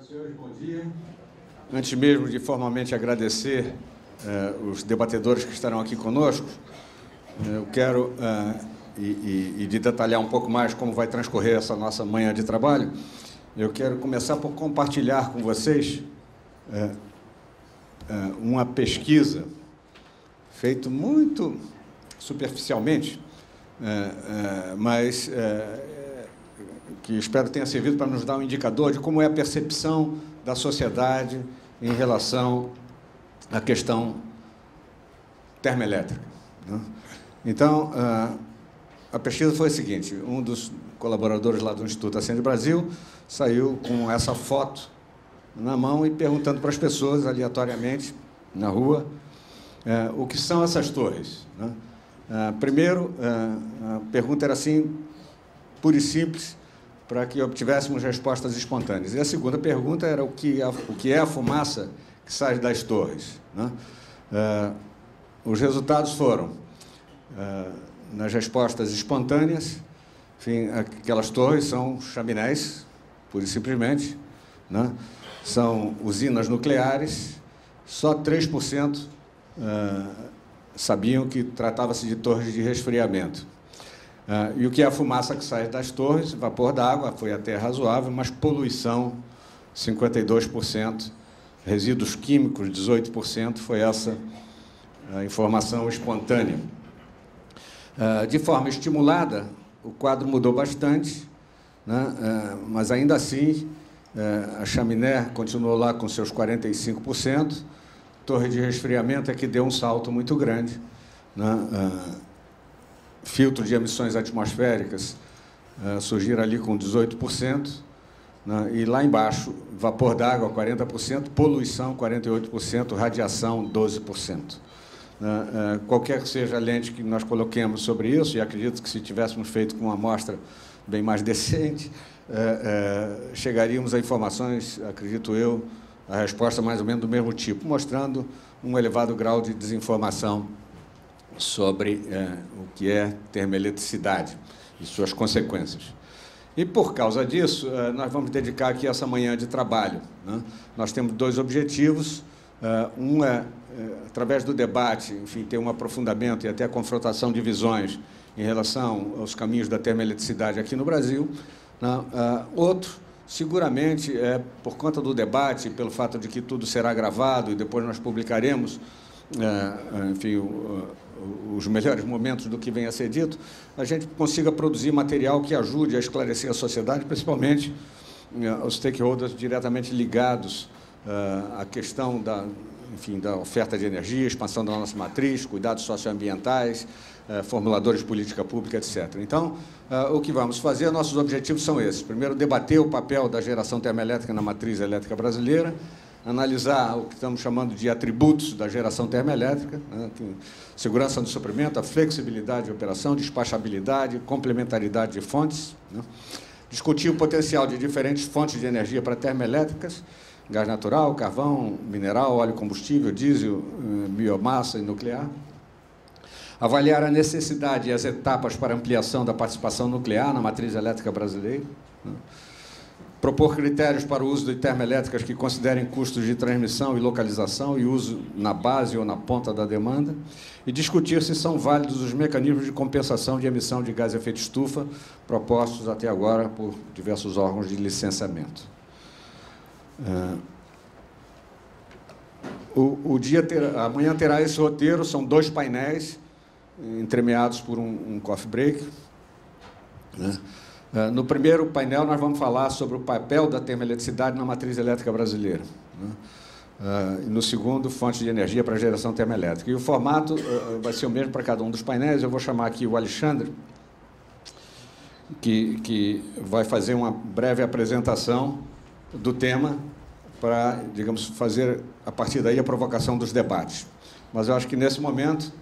Senhoras e senhores, bom dia. Antes mesmo de formalmente agradecer os debatedores que estarão aqui conosco, eu quero, e de detalhar um pouco mais como vai transcorrer essa nossa manhã de trabalho, eu quero começar por compartilhar com vocês uma pesquisa feita muito superficialmente, mas que espero tenha servido para nos dar um indicador de como é a percepção da sociedade em relação à questão termoelétrica, né? Então, a pesquisa foi a seguinte: um dos colaboradores lá do Instituto Acende Brasil saiu com essa foto na mão e perguntando para as pessoas, aleatoriamente, na rua, o que são essas torres, né? Primeiro, a pergunta era assim, pura e simples, para que obtivéssemos respostas espontâneas. E a segunda pergunta era o que é a fumaça que sai das torres, né? Os resultados foram, nas respostas espontâneas, enfim, aquelas torres são chaminés, pura e simplesmente, né? São usinas nucleares, só 3% sabiam que tratava-se de torres de resfriamento. E o que é a fumaça que sai das torres? Vapor d'água, foi até razoável, mas poluição, 52%, resíduos químicos, 18%, foi essa a informação espontânea. De forma estimulada, o quadro mudou bastante, né? Mas ainda assim, a chaminé continuou lá com seus 45%, torre de resfriamento é que deu um salto muito grande, né? Filtro de emissões atmosféricas surgiram ali com 18%, né? E lá embaixo, vapor d'água, 40%, poluição, 48%, radiação, 12%. Qualquer que seja a lente que nós coloquemos sobre isso, e acredito que se tivéssemos feito com uma amostra bem mais decente, chegaríamos a informações, acredito eu, a resposta mais ou menos do mesmo tipo, mostrando um elevado grau de desinformação sobre o que é termoeletricidade e suas consequências. E, por causa disso, nós vamos dedicar aqui essa manhã de trabalho, né? Nós temos dois objetivos. Um é, através do debate, enfim, ter um aprofundamento e até a confrontação de visões em relação aos caminhos da termoeletricidade aqui no Brasil, né? Outro, seguramente, por conta do debate, pelo fato de que tudo será gravado e depois nós publicaremos, enfim, os melhores momentos do que venha a ser dito, a gente consiga produzir material que ajude a esclarecer a sociedade, principalmente os stakeholders diretamente ligados à questão da oferta de energia, expansão da nossa matriz, cuidados socioambientais, formuladores de política pública, etc. Então, o que vamos fazer, nossos objetivos são esses. Primeiro, debater o papel da geração termoelétrica na matriz elétrica brasileira, analisar o que estamos chamando de atributos da geração termoelétrica, né? Segurança do suprimento, a flexibilidade de operação, despachabilidade, complementaridade de fontes, né? Discutir o potencial de diferentes fontes de energia para termoelétricas, gás natural, carvão, mineral, óleo combustível, diesel, biomassa e nuclear. Avaliar a necessidade e as etapas para ampliação da participação nuclear na matriz elétrica brasileira, né? Propor critérios para o uso de termoelétricas que considerem custos de transmissão e localização e uso na base ou na ponta da demanda, e discutir se são válidos os mecanismos de compensação de emissão de gás de efeito estufa propostos até agora por diversos órgãos de licenciamento. Amanhã terá esse roteiro, são 2 painéis, entremeados por um coffee break, né? No primeiro painel, nós vamos falar sobre o papel da termoeletricidade na matriz elétrica brasileira, né? E no segundo, fontes de energia para geração termoelétrica. E o formato vai ser o mesmo para cada um dos painéis. Eu vou chamar aqui o Alexandre, que vai fazer uma breve apresentação do tema para, digamos, fazer, a partir daí, a provocação dos debates. Mas eu acho que, nesse momento,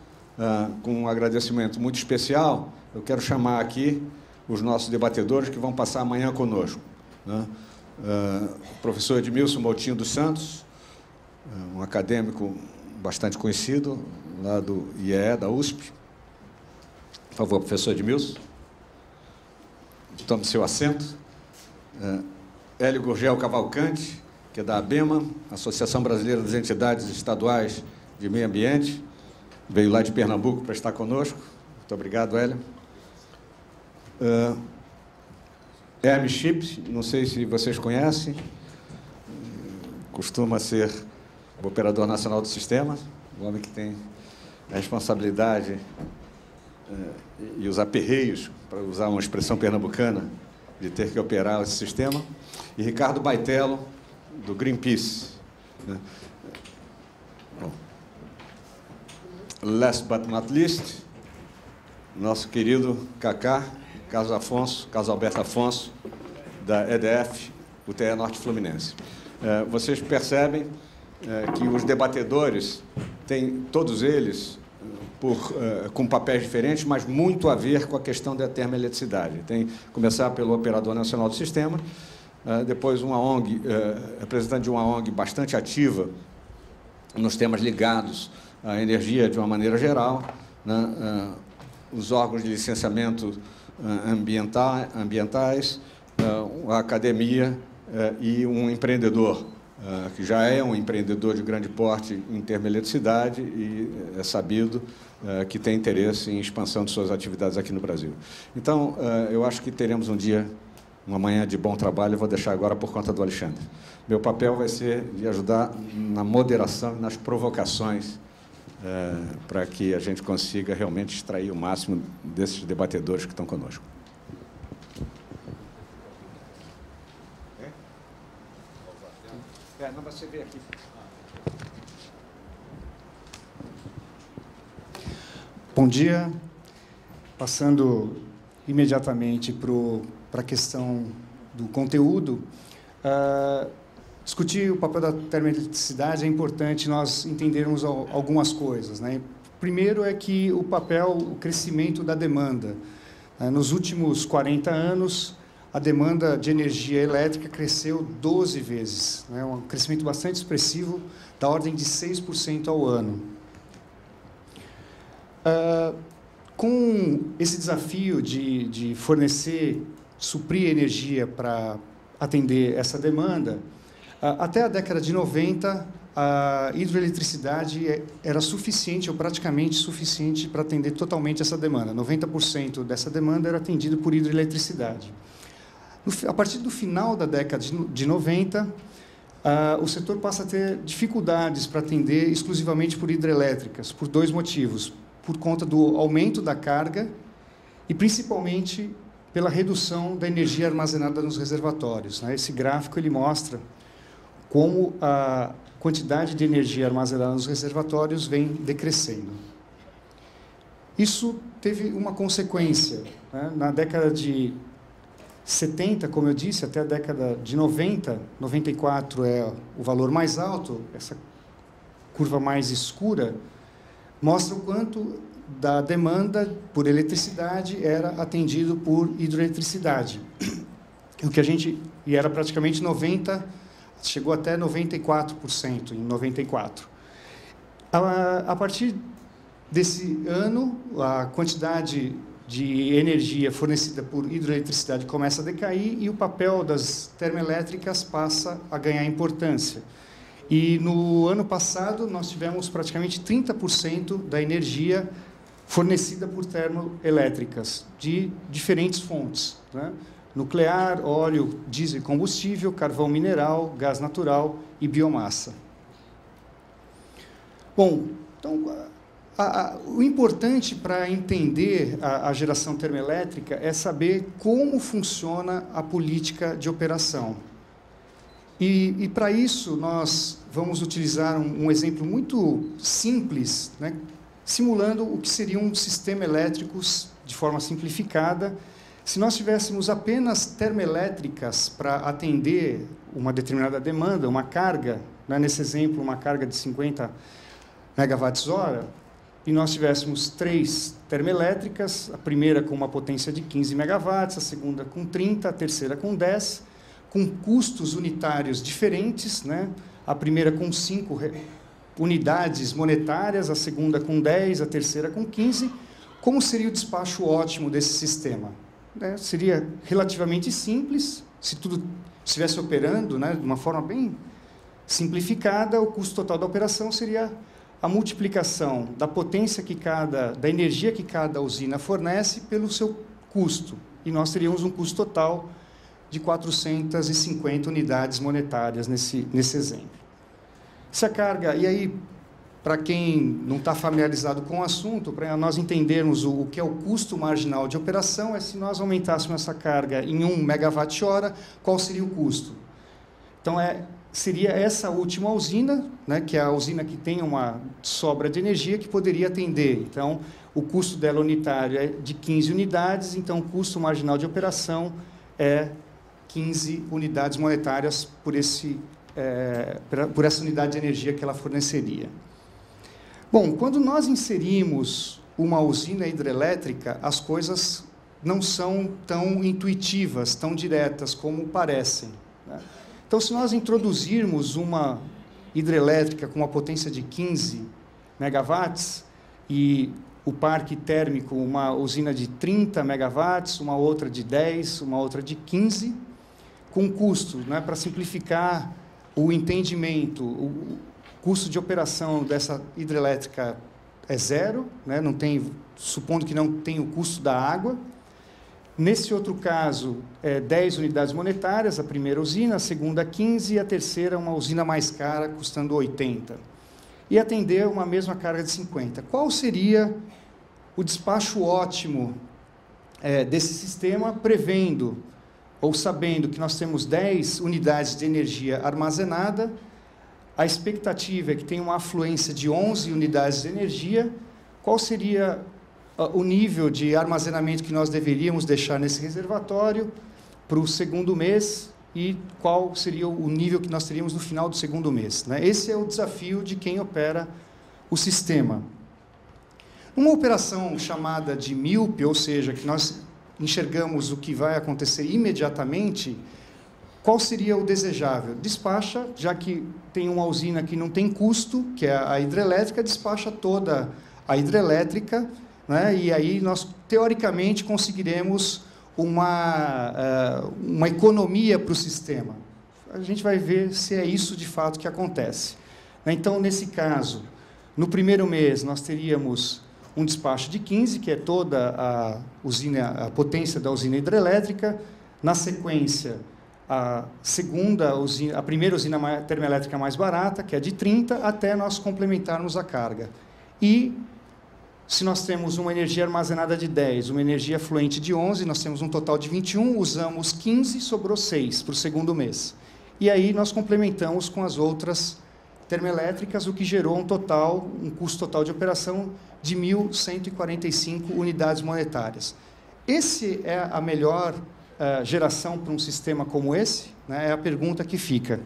com um agradecimento muito especial, eu quero chamar aqui os nossos debatedores que vão passar amanhã conosco, né? O professor Edmilson Moutinho dos Santos, um acadêmico bastante conhecido, lá do IEE, da USP. Por favor, professor Edmilson. Tome seu assento. Hélio Gurgel Cavalcante, que é da ABEMA, Associação Brasileira das Entidades Estaduais de Meio Ambiente. Veio lá de Pernambuco para estar conosco. Muito obrigado, Hélio. Hermes Chips, não sei se vocês conhecem, costuma ser o operador nacional do sistema, o homem que tem a responsabilidade e os aperreios, para usar uma expressão pernambucana, de ter que operar esse sistema. E Ricardo Baitello, do Greenpeace. Last but not least, nosso querido Cacá, Carlos Alberto Afonso, da EDF, UTE Norte Fluminense. Vocês percebem que os debatedores têm, todos eles, com papéis diferentes, mas muito a ver com a questão da termoeletricidade. Tem começar pelo Operador Nacional do Sistema, depois uma ONG, representante de uma ONG bastante ativa nos temas ligados à energia de uma maneira geral, né, os órgãos de licenciamento ambientais, a academia e um empreendedor, que já é um empreendedor de grande porte em termoeletricidade e é sabido que tem interesse em expansão de suas atividades aqui no Brasil. Então, eu acho que teremos um dia, uma manhã de bom trabalho. Eu vou deixar agora por conta do Alexandre. Meu papel vai ser de ajudar na moderação e nas provocações para que a gente consiga realmente extrair o máximo desses debatedores que estão conosco. Não, você vê aqui. Bom dia. Passando imediatamente para a questão do conteúdo, discutir o papel da termoeletricidade é importante nós entendermos algumas coisas, né? Primeiro é que o crescimento da demanda. Nos últimos 40 anos, a demanda de energia elétrica cresceu 12 vezes, né? Um crescimento bastante expressivo, da ordem de 6% ao ano. Com esse desafio de fornecer, suprir energia para atender essa demanda, até a década de 90, a hidroeletricidade era suficiente, ou praticamente suficiente, para atender totalmente essa demanda. 90% dessa demanda era atendida por hidroeletricidade. A partir do final da década de 90, o setor passa a ter dificuldades para atender exclusivamente por hidrelétricas, por dois motivos: por conta do aumento da carga e, principalmente, pela redução da energia armazenada nos reservatórios. Esse gráfico ele mostra como a quantidade de energia armazenada nos reservatórios vem decrescendo. Isso teve uma consequência. Na década de 70, como eu disse, até a década de 90, 94 é o valor mais alto, essa curva mais escura, mostra o quanto da demanda por eletricidade era atendido por hidroeletricidade. E era praticamente 90%, chegou até 94% em 94. A partir desse ano, a quantidade de energia fornecida por hidroeletricidade começa a decair e o papel das termoelétricas passa a ganhar importância. E no ano passado, nós tivemos praticamente 30% da energia fornecida por termoelétricas, de diferentes fontes, né? Nuclear, óleo, diesel e combustível, carvão mineral, gás natural e biomassa. Bom, então, o importante para entender a geração termoelétrica é saber como funciona a política de operação. E para isso, nós vamos utilizar um exemplo muito simples, né, simulando o que seria um sistema elétrico de forma simplificada. Se nós tivéssemos apenas termoelétricas para atender uma determinada demanda, uma carga, né, nesse exemplo, uma carga de 50 megawatts-hora, e nós tivéssemos 3 termoelétricas, a primeira com uma potência de 15 megawatts, a segunda com 30, a terceira com 10, com custos unitários diferentes, né? A primeira com 5 unidades monetárias, a segunda com 10, a terceira com 15. Como seria o despacho ótimo desse sistema? Seria relativamente simples, se tudo estivesse operando, né, de uma forma bem simplificada, o custo total da operação seria a multiplicação da potência da energia que cada usina fornece pelo seu custo. E nós teríamos um custo total de 450 unidades monetárias nesse exemplo. Se a carga, e aí, para quem não está familiarizado com o assunto, para nós entendermos o que é o custo marginal de operação, é se nós aumentássemos essa carga em 1 megawatt-hora, qual seria o custo? Então, seria essa última usina, né, que é a usina que tem uma sobra de energia, que poderia atender. Então, o custo dela unitário é de 15 unidades, então o custo marginal de operação é 15 unidades monetárias por essa unidade de energia que ela forneceria. Bom, quando nós inserimos uma usina hidrelétrica, as coisas não são tão intuitivas, tão diretas como parecem, né? Então, se nós introduzirmos uma hidrelétrica com uma potência de 15 megawatts e o parque térmico, uma usina de 30 megawatts, uma outra de 10, uma outra de 15, com custo, né, para simplificar o entendimento, o custo de operação dessa hidrelétrica é zero, né, não tem, supondo que não tem o custo da água. Nesse outro caso, 10 unidades monetárias, a primeira usina, a segunda 15 e a terceira uma usina mais cara, custando 80. E atender uma mesma carga de 50. Qual seria o despacho ótimo desse sistema, prevendo ou sabendo que nós temos 10 unidades de energia armazenada, a expectativa é que tenha uma afluência de 11 unidades de energia, qual seria o nível de armazenamento que nós deveríamos deixar nesse reservatório para o segundo mês e qual seria o nível que nós teríamos no final do segundo mês, né? Esse é o desafio de quem opera o sistema. Uma operação chamada de míope, ou seja, que nós enxergamos o que vai acontecer imediatamente, qual seria o desejável? Despacha, já que tem uma usina que não tem custo, que é a hidrelétrica, despacha toda a hidrelétrica, né? E aí nós, teoricamente, conseguiremos uma economia para o sistema. A gente vai ver se é isso, de fato, que acontece. Então, nesse caso, no primeiro mês, nós teríamos um despacho de 15, que é toda a potência da usina hidrelétrica. Na sequência, a primeira usina termoelétrica mais barata, que é de 30, até nós complementarmos a carga. E, se nós temos uma energia armazenada de 10, uma energia fluente de 11, nós temos um total de 21, usamos 15, sobrou 6 para o segundo mês. E aí nós complementamos com as outras termoelétricas, o que gerou um custo total de operação de 1.145 unidades monetárias. Esse é a melhor geração para um sistema como esse, né? É a pergunta que fica.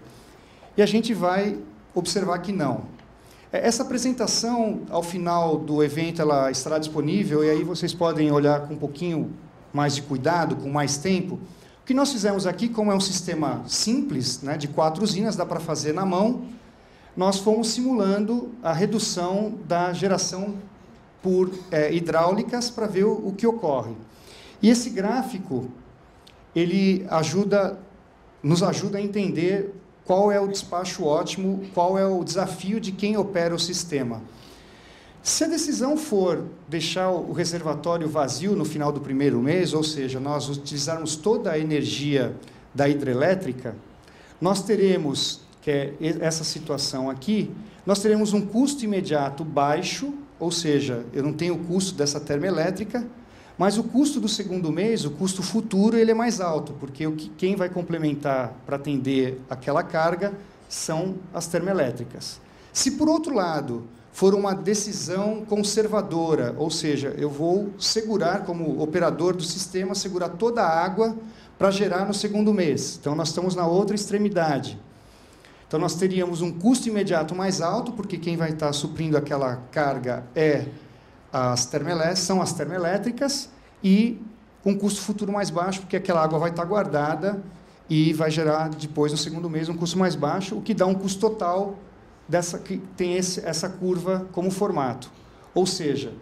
E a gente vai observar que não. Essa apresentação, ao final do evento, ela estará disponível, e aí vocês podem olhar com um pouquinho mais de cuidado, com mais tempo. O que nós fizemos aqui, como é um sistema simples, né, de 4 usinas, dá para fazer na mão, nós fomos simulando a redução da geração por hidráulicas para ver o que ocorre. E esse gráfico, ele nos ajuda a entender qual é o despacho ótimo, qual é o desafio de quem opera o sistema. Se a decisão for deixar o reservatório vazio no final do primeiro mês, ou seja, nós utilizarmos toda a energia da hidrelétrica, nós teremos, que é essa situação aqui, nós teremos um custo imediato baixo, ou seja, eu não tenho o custo dessa termoelétrica, mas o custo do segundo mês, o custo futuro, ele é mais alto, porque quem vai complementar para atender aquela carga são as termoelétricas. Se, por outro lado, for uma decisão conservadora, ou seja, eu vou segurar, como operador do sistema, segurar toda a água para gerar no segundo mês. Então, nós estamos na outra extremidade. Então, nós teríamos um custo imediato mais alto, porque quem vai estar suprindo aquela carga são as termoelétricas, e um custo futuro mais baixo, porque aquela água vai estar guardada e vai gerar, depois, no segundo mês, um custo mais baixo, o que dá um custo total que tem essa curva como formato. Ou seja,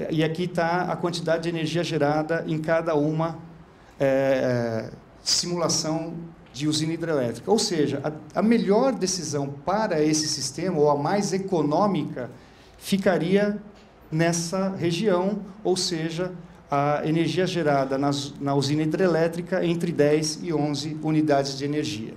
e aqui está a quantidade de energia gerada em cada uma simulação de usina hidrelétrica. Ou seja, a melhor decisão para esse sistema, ou a mais econômica, ficaria nessa região, ou seja, a energia gerada na usina hidrelétrica entre 10 e 11 unidades de energia.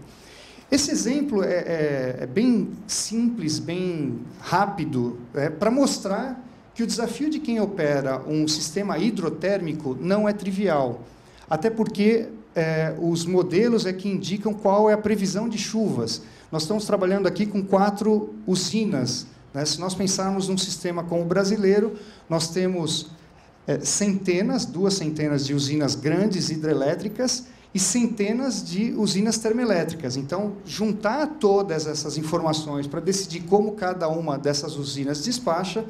Esse exemplo é bem simples, bem rápido, para mostrar que o desafio de quem opera um sistema hidrotérmico não é trivial, até porque os modelos que indicam qual é a previsão de chuvas. Nós estamos trabalhando aqui com 4 usinas. Se nós pensarmos num sistema como o brasileiro, nós temos duas centenas de usinas grandes hidrelétricas e centenas de usinas termoelétricas. Então, juntar todas essas informações para decidir como cada uma dessas usinas despacha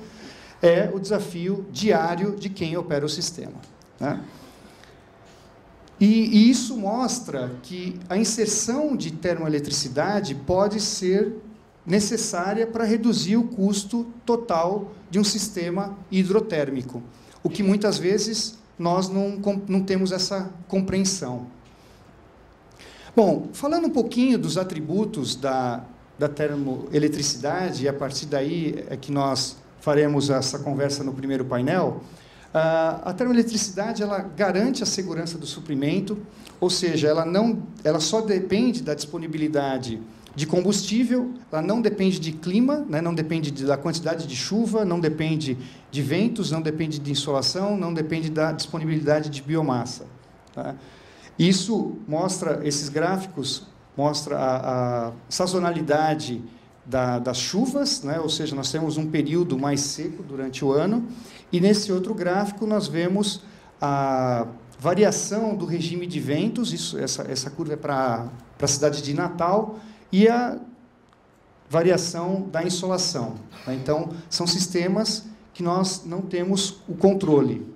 é o desafio diário de quem opera o sistema. E isso mostra que a inserção de termoeletricidade pode ser necessária para reduzir o custo total de um sistema hidrotérmico, o que muitas vezes nós não temos essa compreensão. Bom, falando um pouquinho dos atributos da termoeletricidade, e a partir daí é que nós faremos essa conversa no primeiro painel, a termoeletricidade ela garante a segurança do suprimento, ou seja, ela só depende da disponibilidade de combustível, ela não depende de clima, não depende da quantidade de chuva, não depende de ventos, não depende de insolação, não depende da disponibilidade de biomassa. Isso mostra, esses gráficos mostram a sazonalidade das chuvas, ou seja, nós temos um período mais seco durante o ano, e nesse outro gráfico nós vemos a variação do regime de ventos, essa curva é para a cidade de Natal, e a variação da insolação. Então, são sistemas que nós não temos o controle.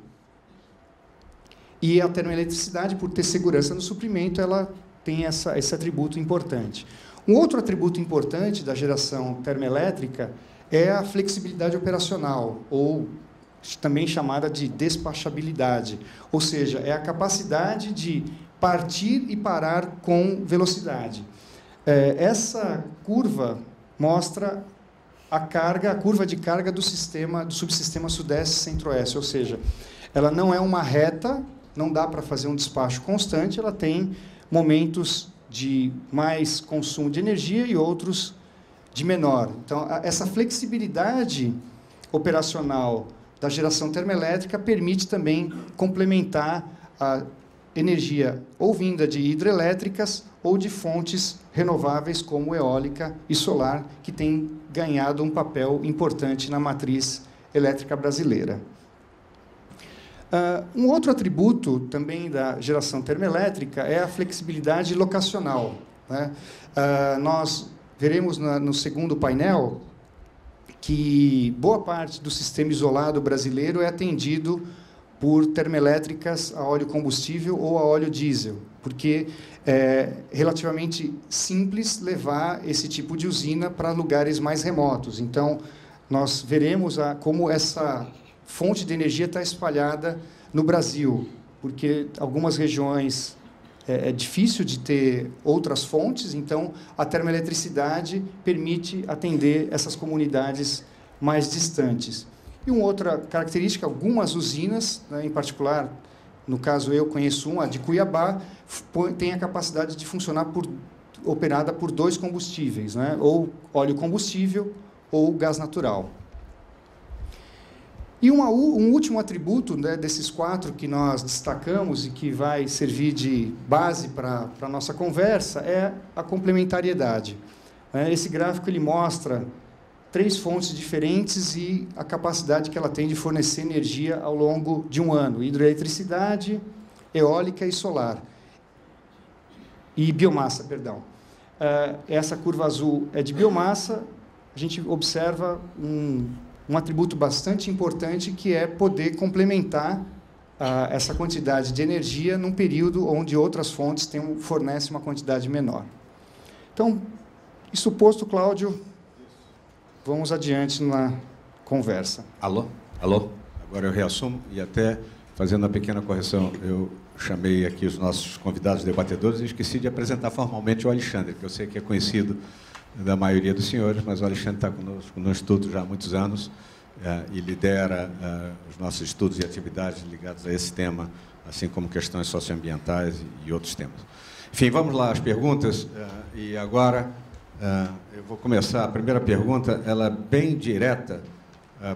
E a termoeletricidade, por ter segurança no suprimento, ela tem esse atributo importante. Um outro atributo importante da geração termoelétrica é a flexibilidade operacional, ou também chamada de despachabilidade, ou seja, é a capacidade de partir e parar com velocidade. Essa curva mostra a curva de carga do subsistema Sudeste Centro-Oeste, ou seja, ela não é uma reta, não dá para fazer um despacho constante, ela tem momentos de mais consumo de energia e outros de menor. Então, essa flexibilidade operacional da geração termoelétrica permite também complementar a energia ou vinda de hidrelétricas ou de fontes renováveis como eólica e solar, que tem ganhado um papel importante na matriz elétrica brasileira. Um outro atributo também da geração termoelétrica é a flexibilidade locacional. Nós veremos no segundo painel que boa parte do sistema isolado brasileiro é atendido por termoelétricas a óleo combustível ou a óleo diesel, porque é relativamente simples levar esse tipo de usina para lugares mais remotos. Então, nós veremos como essa fonte de energia está espalhada no Brasil, porque algumas regiões é difícil de ter outras fontes, então a termoeletricidade permite atender essas comunidades mais distantes. E uma outra característica, algumas usinas, em particular, no caso eu conheço uma, a de Cuiabá, tem a capacidade de funcionar operada por 2 combustíveis, ou óleo combustível ou gás natural. E um último atributo desses 4 que nós destacamos e que vai servir de base para a nossa conversa é a complementariedade. Esse gráfico ele mostra 3 fontes diferentes e a capacidade que ela tem de fornecer energia ao longo de um ano: hidroeletricidade, eólica e solar. E biomassa, perdão. Essa curva azul é de biomassa. A gente observa um atributo bastante importante, que é poder complementar essa quantidade de energia num período onde outras fontes fornecem uma quantidade menor. Então, isso posto, Cláudio, vamos adiante na conversa. Alô? Alô? Agora eu reassumo, e até fazendo uma pequena correção, eu chamei aqui os nossos convidados debatedores e esqueci de apresentar formalmente o Alexandre, que eu sei que é conhecido da maioria dos senhores, mas o Alexandre está conosco no estudo já há muitos anos e lidera os nossos estudos e atividades ligados a esse tema, assim como questões socioambientais e outros temas. Enfim, vamos lá às perguntas, e agora eu vou começar. A primeira pergunta, ela é bem direta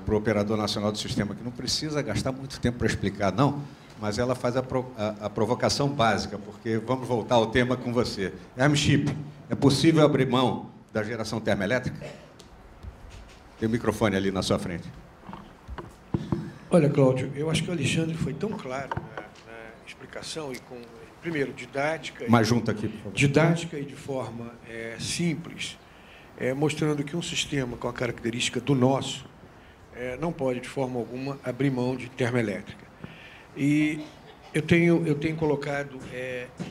para o Operador Nacional do Sistema, que não precisa gastar muito tempo para explicar, não, mas ela faz a provocação básica, porque vamos voltar ao tema com você. Hermschip, é possível abrir mão da geração termoelétrica? Tem o microfone ali na sua frente. Olha, Cláudio, eu acho que o Alexandre foi tão claro na explicação e com, primeiro, didática... Mais junto aqui, por favor. Didática e de forma simples, mostrando que um sistema com a característica do nosso não pode, de forma alguma, abrir mão de termoelétrica. E eu tenho colocado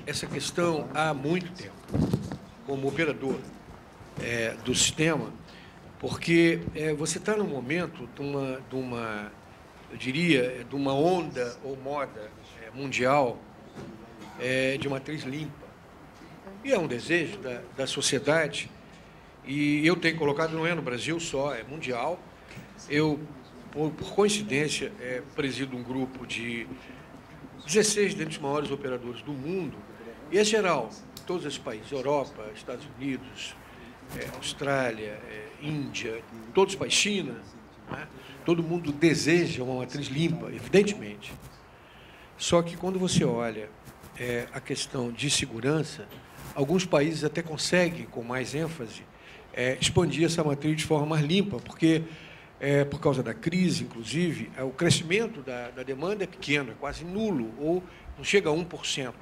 essa questão há muito tempo, como operador do sistema, porque você está num momento eu diria, de uma onda ou moda mundial de matriz limpa. E é um desejo da sociedade, e eu tenho colocado, não é no Brasil só, é mundial. Eu, por coincidência, presido um grupo de 16 dentre os maiores operadores do mundo, e é geral, em todos esses países, Europa, Estados Unidos, Austrália, Índia, todos os países, China, né? Todo mundo deseja uma matriz limpa, evidentemente. Só que quando você olha a questão de segurança, alguns países até conseguem, com mais ênfase, expandir essa matriz de forma mais limpa, porque, por causa da crise, inclusive, o crescimento da demanda é pequeno, é quase nulo, ou não chega a 1%,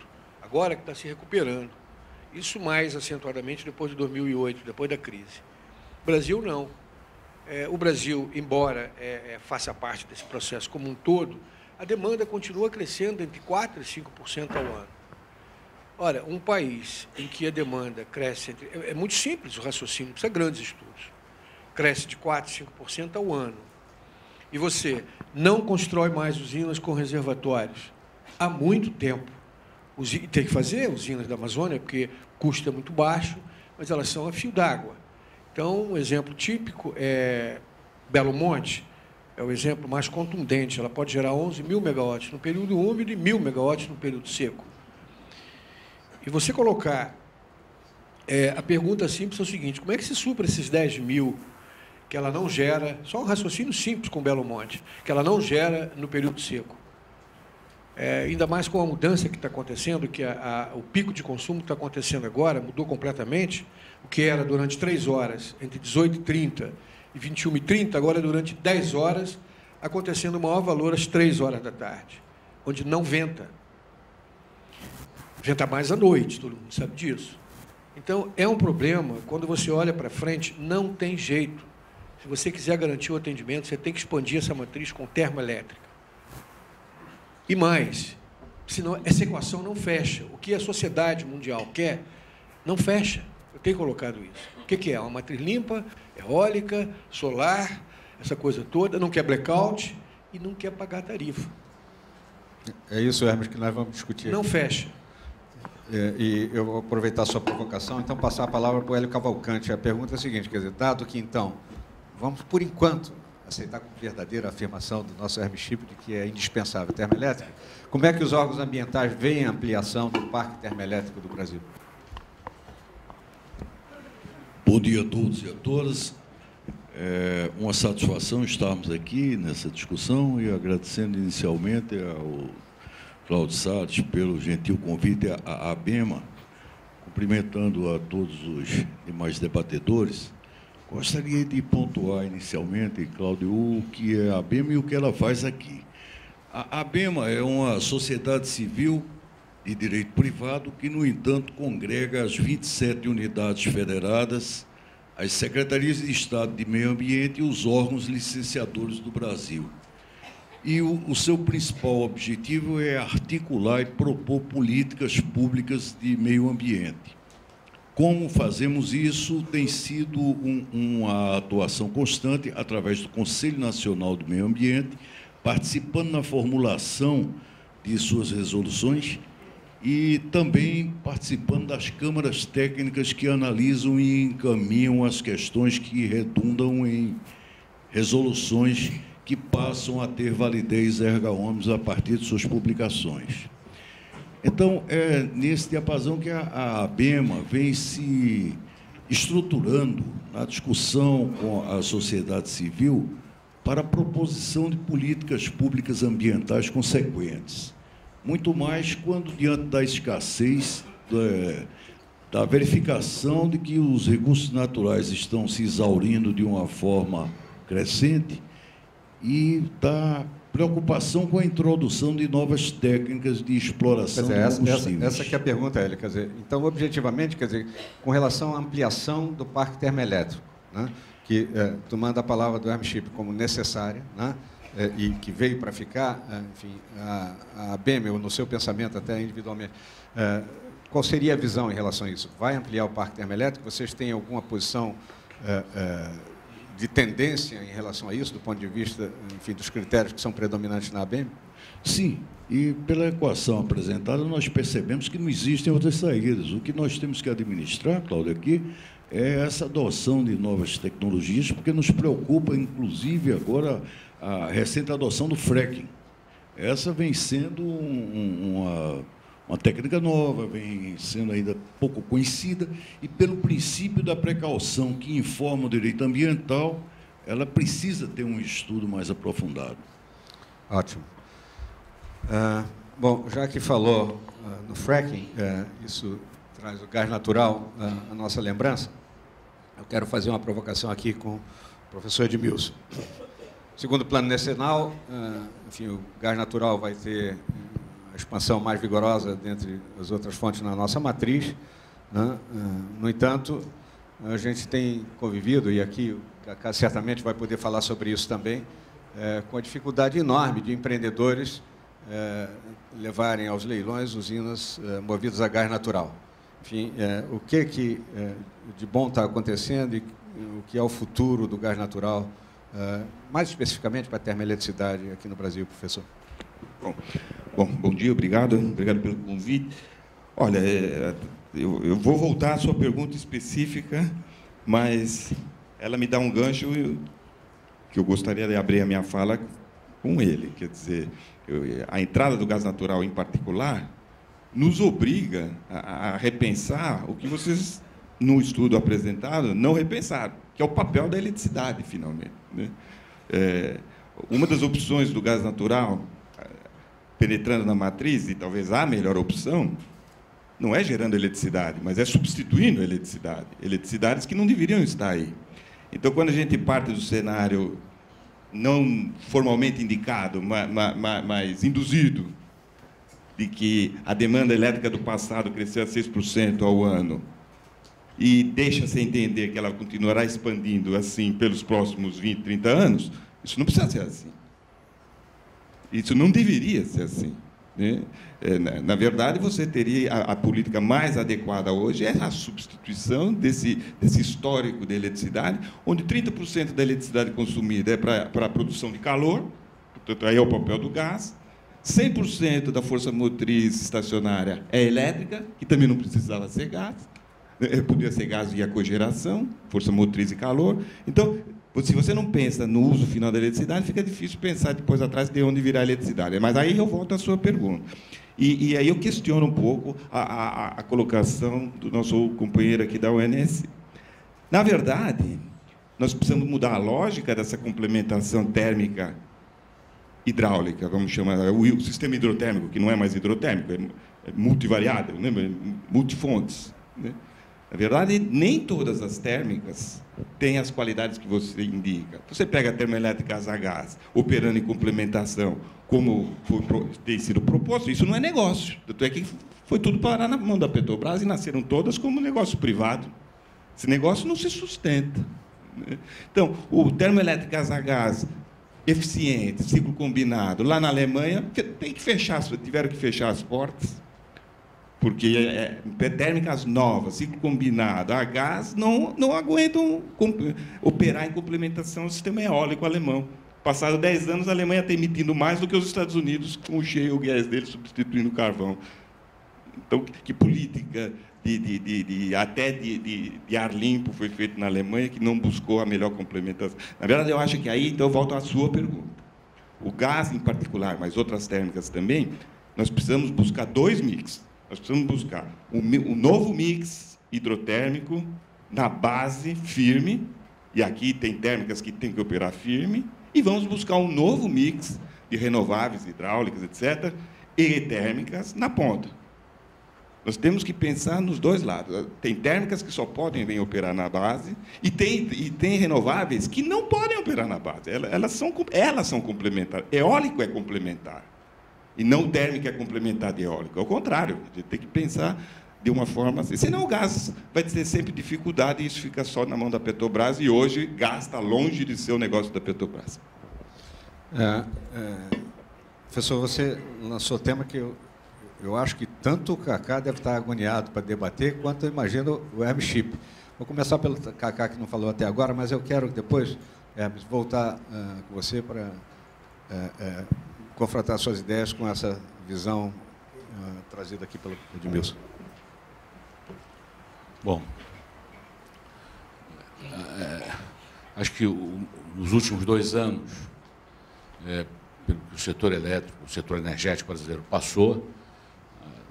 agora que está se recuperando. Isso mais acentuadamente depois de 2008, depois da crise. O Brasil, não. O Brasil, embora faça parte desse processo como um todo, a demanda continua crescendo entre 4% e 5% ao ano. Ora, um país em que a demanda cresce... É muito simples o raciocínio, precisa de grandes estudos. Cresce de 4% a 5% ao ano. E você não constrói mais usinas com reservatórios há muito tempo. Tem que fazer usinas da Amazônia, porque o custo é muito baixo, mas elas são a fio d'água. Então, um exemplo típico é Belo Monte, é o exemplo mais contundente. Ela pode gerar 11.000 megawatts no período úmido e 1.000 megawatts no período seco. E você colocar... a pergunta simples é o seguinte: como é que se supra esses 10.000 que ela não gera, só um raciocínio simples com Belo Monte, que ela não gera no período seco? Ainda mais com a mudança que está acontecendo, que o pico de consumo que está acontecendo agora mudou completamente. O que era durante 3 horas, entre 18h30 e 21h30, agora é durante 10 horas, acontecendo o maior valor às 3 horas da tarde, onde não venta. Venta mais à noite, todo mundo sabe disso. Então, é um problema, quando você olha para frente, não tem jeito. Se você quiser garantir o atendimento, você tem que expandir essa matriz com termoelétrica. E mais, senão essa equação não fecha. O que a sociedade mundial quer, não fecha. Eu tenho colocado isso. O que é? Uma matriz limpa, eólica, solar, essa coisa toda, não quer blackout e não quer pagar tarifa. É isso, Hermes, que nós vamos discutir. Não fecha. E eu vou aproveitar a sua provocação, então passar a palavra para o Hélio Cavalcante. A pergunta é a seguinte, quer dizer, dado que, então, vamos, por enquanto, aceitar como verdadeira afirmação do nosso Hermschip de que é indispensável termoelétrica, como é que os órgãos ambientais veem a ampliação do parque termoelétrico do Brasil? Bom dia a todos e a todas. É uma satisfação estarmos aqui nessa discussão e agradecendo inicialmente ao Cláudio Salles pelo gentil convite à ABEMA, cumprimentando a todos os demais debatedores. Gostaria de pontuar inicialmente, Cláudio, o que é a ABEMA e o que ela faz aqui. A ABEMA é uma sociedade civil de direito privado que, no entanto, congrega as 27 unidades federadas, as secretarias de Estado de Meio Ambiente e os órgãos licenciadores do Brasil. E o seu principal objetivo é articular e propor políticas públicas de meio ambiente. Como fazemos isso tem sido uma atuação constante através do Conselho Nacional do Meio Ambiente, participando na formulação de suas resoluções e também participando das câmaras técnicas que analisam e encaminham as questões que redundam em resoluções que passam a ter validez erga omnes a partir de suas publicações. Então, é nesse diapasão que a ABEMA vem se estruturando na discussão com a sociedade civil para a proposição de políticas públicas ambientais consequentes. Muito mais quando, diante da escassez, da verificação de que os recursos naturais estão se exaurindo de uma forma crescente e da preocupação com a introdução de novas técnicas de exploração de combustíveis. Essa que é a pergunta, Hélio. Quer dizer, então, objetivamente, quer dizer, com relação à ampliação do parque termoelétrico, né, que, tomando a palavra do Hermes Chip como necessária, né, e que veio para ficar, enfim, a ABEMA, no seu pensamento até individualmente, qual seria a visão em relação a isso? Vai ampliar o parque termoelétrico? Vocês têm alguma posição de tendência em relação a isso, do ponto de vista, enfim, dos critérios que são predominantes na ABEMA? Sim, e pela equação apresentada, nós percebemos que não existem outras saídas. O que nós temos que administrar, Cláudio, aqui, é essa adoção de novas tecnologias, porque nos preocupa, inclusive, agora, a recente adoção do fracking. Essa vem sendo uma técnica nova, vem sendo ainda pouco conhecida, e pelo princípio da precaução que informa o direito ambiental, ela precisa ter um estudo mais aprofundado. Ótimo. Bom, já que falou no fracking, isso traz o gás natural à nossa lembrança, eu quero fazer uma provocação aqui com o professor Edmilson. Segundo o Plano Nacional, enfim, o gás natural vai ter expansão mais vigorosa dentre as outras fontes na nossa matriz, né? No entanto, a gente tem convivido, e aqui o Cacá certamente vai poder falar sobre isso também, com a dificuldade enorme de empreendedores levarem aos leilões usinas movidas a gás natural. Enfim, o que de bom está acontecendo e o que é o futuro do gás natural, mais especificamente para a termoeletricidade aqui no Brasil, professor? Bom dia, obrigado pelo convite. Olha, eu vou voltar à sua pergunta específica, mas ela me dá um gancho que eu gostaria de abrir a minha fala com ele. Quer dizer, a entrada do gás natural, em particular, nos obriga a repensar o que vocês, no estudo apresentado, não repensaram, que é o papel da eletricidade, finalmente, né? Uma das opções do gás natural, penetrando na matriz, e talvez a melhor opção, não é gerando eletricidade, mas é substituindo a eletricidade. Eletricidades que não deveriam estar aí. Então, quando a gente parte do cenário não formalmente indicado, mas induzido, de que a demanda elétrica do passado cresceu a 6% ao ano, e deixa-se entender que ela continuará expandindo assim pelos próximos 20, 30 anos, isso não precisa ser assim. Isso não deveria ser assim, né? Na verdade, você teria a política mais adequada hoje é a substituição desse histórico de eletricidade, onde 30% da eletricidade consumida é para a produção de calor, portanto, aí é o papel do gás, 100% da força motriz estacionária é elétrica, que também não precisava ser gás, podia ser gás via cogeração, força motriz e calor. Então, se você não pensa no uso final da eletricidade, fica difícil pensar depois atrás de onde virá a eletricidade. Mas aí eu volto à sua pergunta. E aí eu questiono um pouco a colocação do nosso companheiro aqui da UNS. Na verdade, nós precisamos mudar a lógica dessa complementação térmica hidráulica, vamos chamar, o sistema hidrotérmico, que não é mais hidrotérmico, é multivariável, né? Multifontes, né? Na verdade, nem todas as térmicas têm as qualidades que você indica. Você pega a termoelétrica a gás, operando em complementação, como tem sido proposto, isso não é negócio. Tanto é que foi tudo parar na mão da Petrobras e nasceram todas como negócio privado. Esse negócio não se sustenta, né? Então, o termoelétrica a gás eficiente, ciclo combinado, lá na Alemanha, tem que fechar, tiveram que fechar as portas, porque térmicas novas, ciclo combinado, a gás, não aguentam operar em complementação ao sistema eólico alemão. Passados 10 anos, a Alemanha está emitindo mais do que os Estados Unidos com o shale gas dele substituindo o carvão. Então, que política até de ar limpo foi feita na Alemanha que não buscou a melhor complementação? Na verdade, eu acho que aí, então, eu volto à sua pergunta. O gás, em particular, mas outras térmicas também, nós precisamos buscar 2 mix. Nós precisamos buscar o novo mix hidrotérmico na base firme, e aqui tem térmicas que tem que operar firme, e vamos buscar um novo mix de renováveis, hidráulicas, etc., e térmicas na ponta. Nós temos que pensar nos dois lados. Tem térmicas que só podem vir operar na base, e tem renováveis que não podem operar na base. Elas são complementares. Eólico é complementar, e não térmica é complementar de eólico. Ao contrário, a gente tem que pensar de uma forma assim. Senão o gás vai ter sempre dificuldade, e isso fica só na mão da Petrobras, e hoje gás está longe de ser o negócio da Petrobras. Professor, você lançou tema que eu acho que tanto o Cacá deve estar agoniado para debater, quanto eu imagino o Hermes Chip. Vou começar pelo Cacá, que não falou até agora, mas eu quero depois, Hermes, voltar com você para confrontar suas ideias com essa visão trazida aqui pelo Edmilson. Bom, acho que nos últimos 2 anos, o setor elétrico, o setor energético brasileiro passou,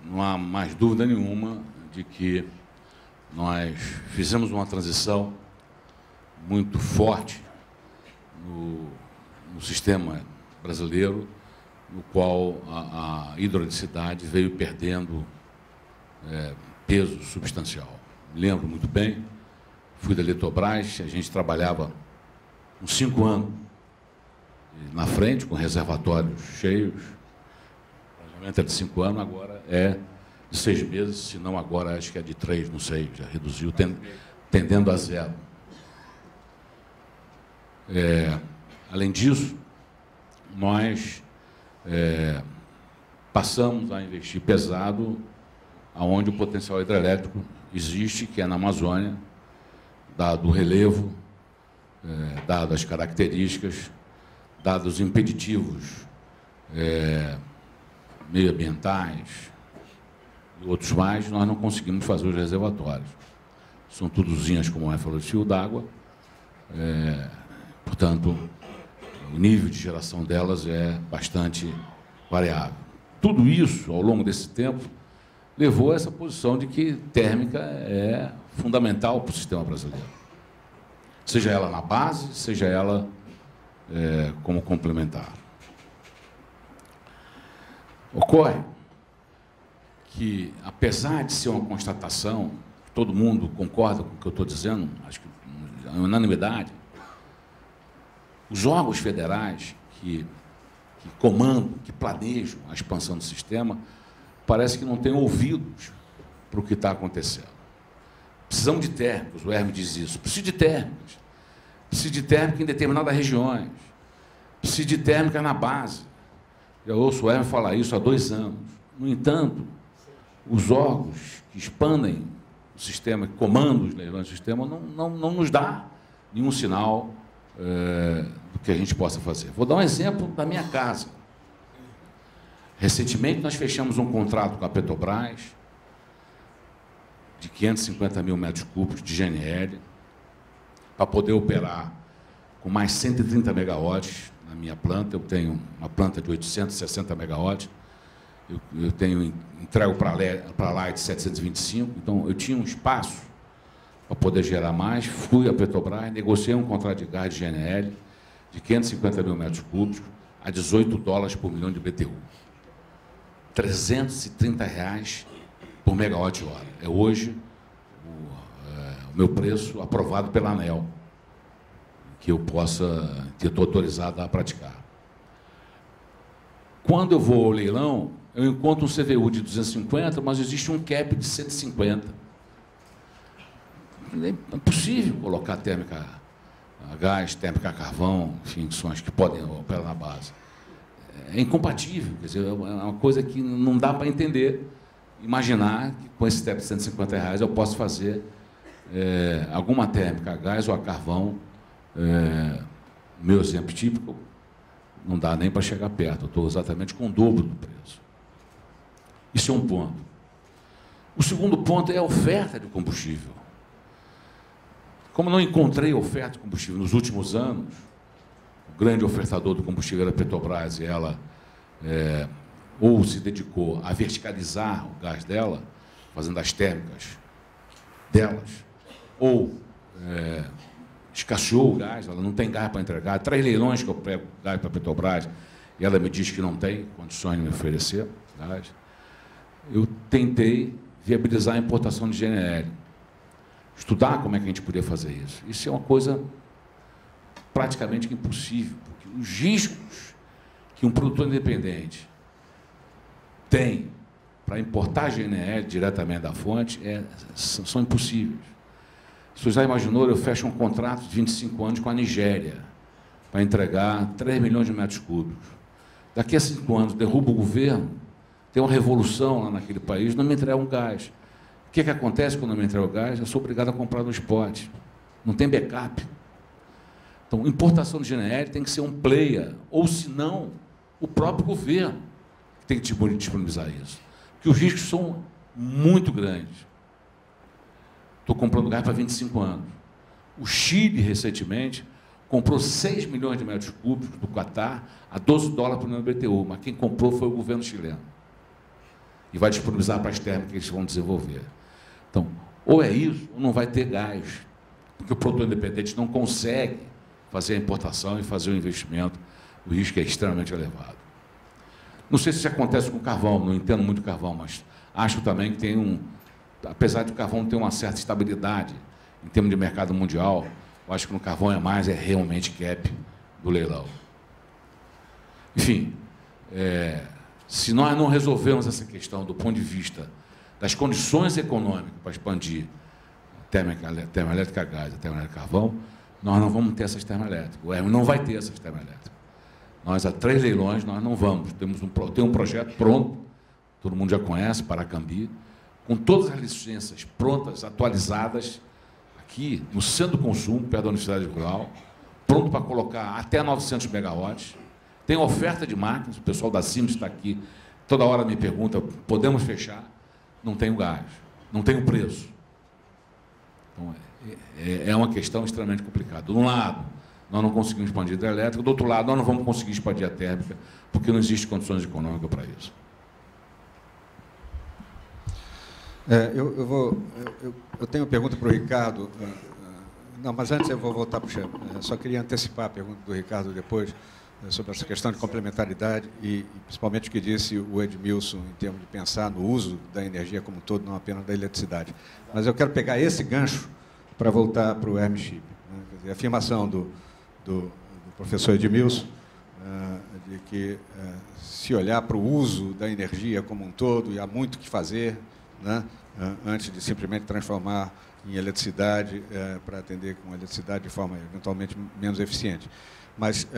não há mais dúvida nenhuma de que nós fizemos uma transição muito forte no sistema brasileiro, no qual a hidroeletricidade veio perdendo peso substancial. Me lembro muito bem, fui da Eletrobras, a gente trabalhava uns 5 anos na frente, com reservatórios cheios. Era de 5 anos, agora é de 6 meses, se não agora acho que é de 3, não sei, já reduziu, tendendo a 0. Além disso, nós passamos a investir pesado aonde o potencial hidrelétrico existe, que é na Amazônia, dado o relevo, dado as características, dados os impeditivos meioambientais e outros mais, nós não conseguimos fazer os reservatórios. São tudo usinas, como é falou, de fio d'água, portanto, o nível de geração delas é bastante variável. Tudo isso, ao longo desse tempo, levou a essa posição de que térmica é fundamental para o sistema brasileiro. Seja ela na base, seja ela como complementar. Ocorre que, apesar de ser uma constatação, todo mundo concorda com o que eu estou dizendo, acho que é unanimidade, os órgãos federais que comandam, que planejam a expansão do sistema, parece que não têm ouvidos para o que está acontecendo. Precisamos de térmicos, o Hermes diz isso, preciso de térmicos. Preciso de térmica em determinadas regiões. Preciso de térmica na base. Eu ouço o Hermes falar isso há 2 anos. No entanto, os órgãos que expandem o sistema, que comandam os leilões do sistema, não nos dá nenhum sinal do que a gente possa fazer. Vou dar um exemplo da minha casa. Recentemente, nós fechamos um contrato com a Petrobras de 550 mil metros cúbicos de GNL para poder operar com mais 130 megawatts na minha planta. Eu tenho uma planta de 860 megawatts, eu tenho entrego para lá de 725, então eu tinha um espaço para poder gerar mais. Fui à Petrobras, negociei um contrato de gás de GNL de 550 mil metros cúbicos a $18 por milhão de BTU. R$ 330 por megawatt-hora. É hoje o meu preço aprovado pela ANEEL, que eu possa ter autorizado a praticar. Quando eu vou ao leilão, eu encontro um CVU de 250, mas existe um cap de 150. É impossível colocar térmica a gás, térmica a carvão, enfim, são as que podem operar na base. É incompatível, quer dizer, é uma coisa que não dá para entender, imaginar que com esse teto de R$150 eu posso fazer alguma térmica a gás ou a carvão. Meu exemplo típico, Não dá nem para chegar perto, eu estou exatamente com o dobro do preço. Isso é um ponto. O segundo ponto é a oferta de combustível. Como não encontrei oferta de combustível nos últimos anos, o grande ofertador do combustível era a Petrobras, e ela ou se dedicou a verticalizar o gás dela, fazendo as térmicas delas, ou escasseou o gás, ela não tem gás para entregar. 3 leilões que eu pego gás para a Petrobras, e ela me diz que não tem condições de me oferecer gás. Eu tentei viabilizar a importação de GNL, estudar como é que a gente podia fazer isso. Isso é uma coisa praticamente impossível, porque os riscos que um produtor independente tem para importar GNL diretamente da fonte são impossíveis. Você já imaginou, eu fecho um contrato de 25 anos com a Nigéria para entregar 3 milhões de metros cúbicos. Daqui a 5 anos, derruba o governo, tem uma revolução lá naquele país, não me entrega um gás. O que acontece quando não me entrega o gás? Eu sou obrigado a comprar no spot. Não tem backup. Então, importação de GNL tem que ser um player, ou, se não, o próprio governo que tem que disponibilizar isso. Porque os riscos são muito grandes. Estou comprando gás para 25 anos. O Chile, recentemente, comprou 6 milhões de metros cúbicos do Qatar a $12 por BTU, mas quem comprou foi o governo chileno. E vai disponibilizar para as térmicas que eles vão desenvolver. Então, ou é isso, ou não vai ter gás. Porque o produtor independente não consegue fazer a importação e fazer o investimento. O risco é extremamente elevado. Não sei se isso acontece com o carvão, não entendo muito carvão, mas acho também que tem apesar de o carvão ter uma certa estabilidade em termos de mercado mundial, eu acho que no carvão é realmente cap do leilão. Enfim, se nós não resolvermos essa questão do ponto de vista das condições econômicas para expandir a termoelétrica a gás, a termoelétrica a carvão, nós não vamos ter essas termoelétricas. O ERM não vai ter essas termoelétricas. Nós, há 3 leilões, nós não vamos. Tem um projeto pronto, todo mundo já conhece, Paracambi, com todas as licenças prontas, atualizadas, aqui no centro do consumo, perto da Universidade Rural, pronto para colocar até 900 megawatts. Tem oferta de máquinas, o pessoal da Siemens está aqui, toda hora me pergunta, podemos fechar? Não tem o gás, não tem o preço. Então, é uma questão extremamente complicada. De um lado, nós não conseguimos expandir a hidrelétrica, do outro lado, nós não vamos conseguir expandir a térmica, porque não existem condições econômicas para isso. Eu tenho uma pergunta para o Ricardo. Não, mas antes eu vou voltar para o chefe. Só queria antecipar a pergunta do Ricardo depois, sobre essa questão de complementaridade e principalmente o que disse o Edmilson em termos de pensar no uso da energia como um todo, não apenas da eletricidade. Mas eu quero pegar esse gancho para voltar para o ERM-Chip. Né? Quer dizer, a afirmação do professor Edmilson de que se olhar para o uso da energia como um todo, e há muito o que fazer, né? Antes de simplesmente transformar em eletricidade para atender com eletricidade de forma eventualmente menos eficiente. Mas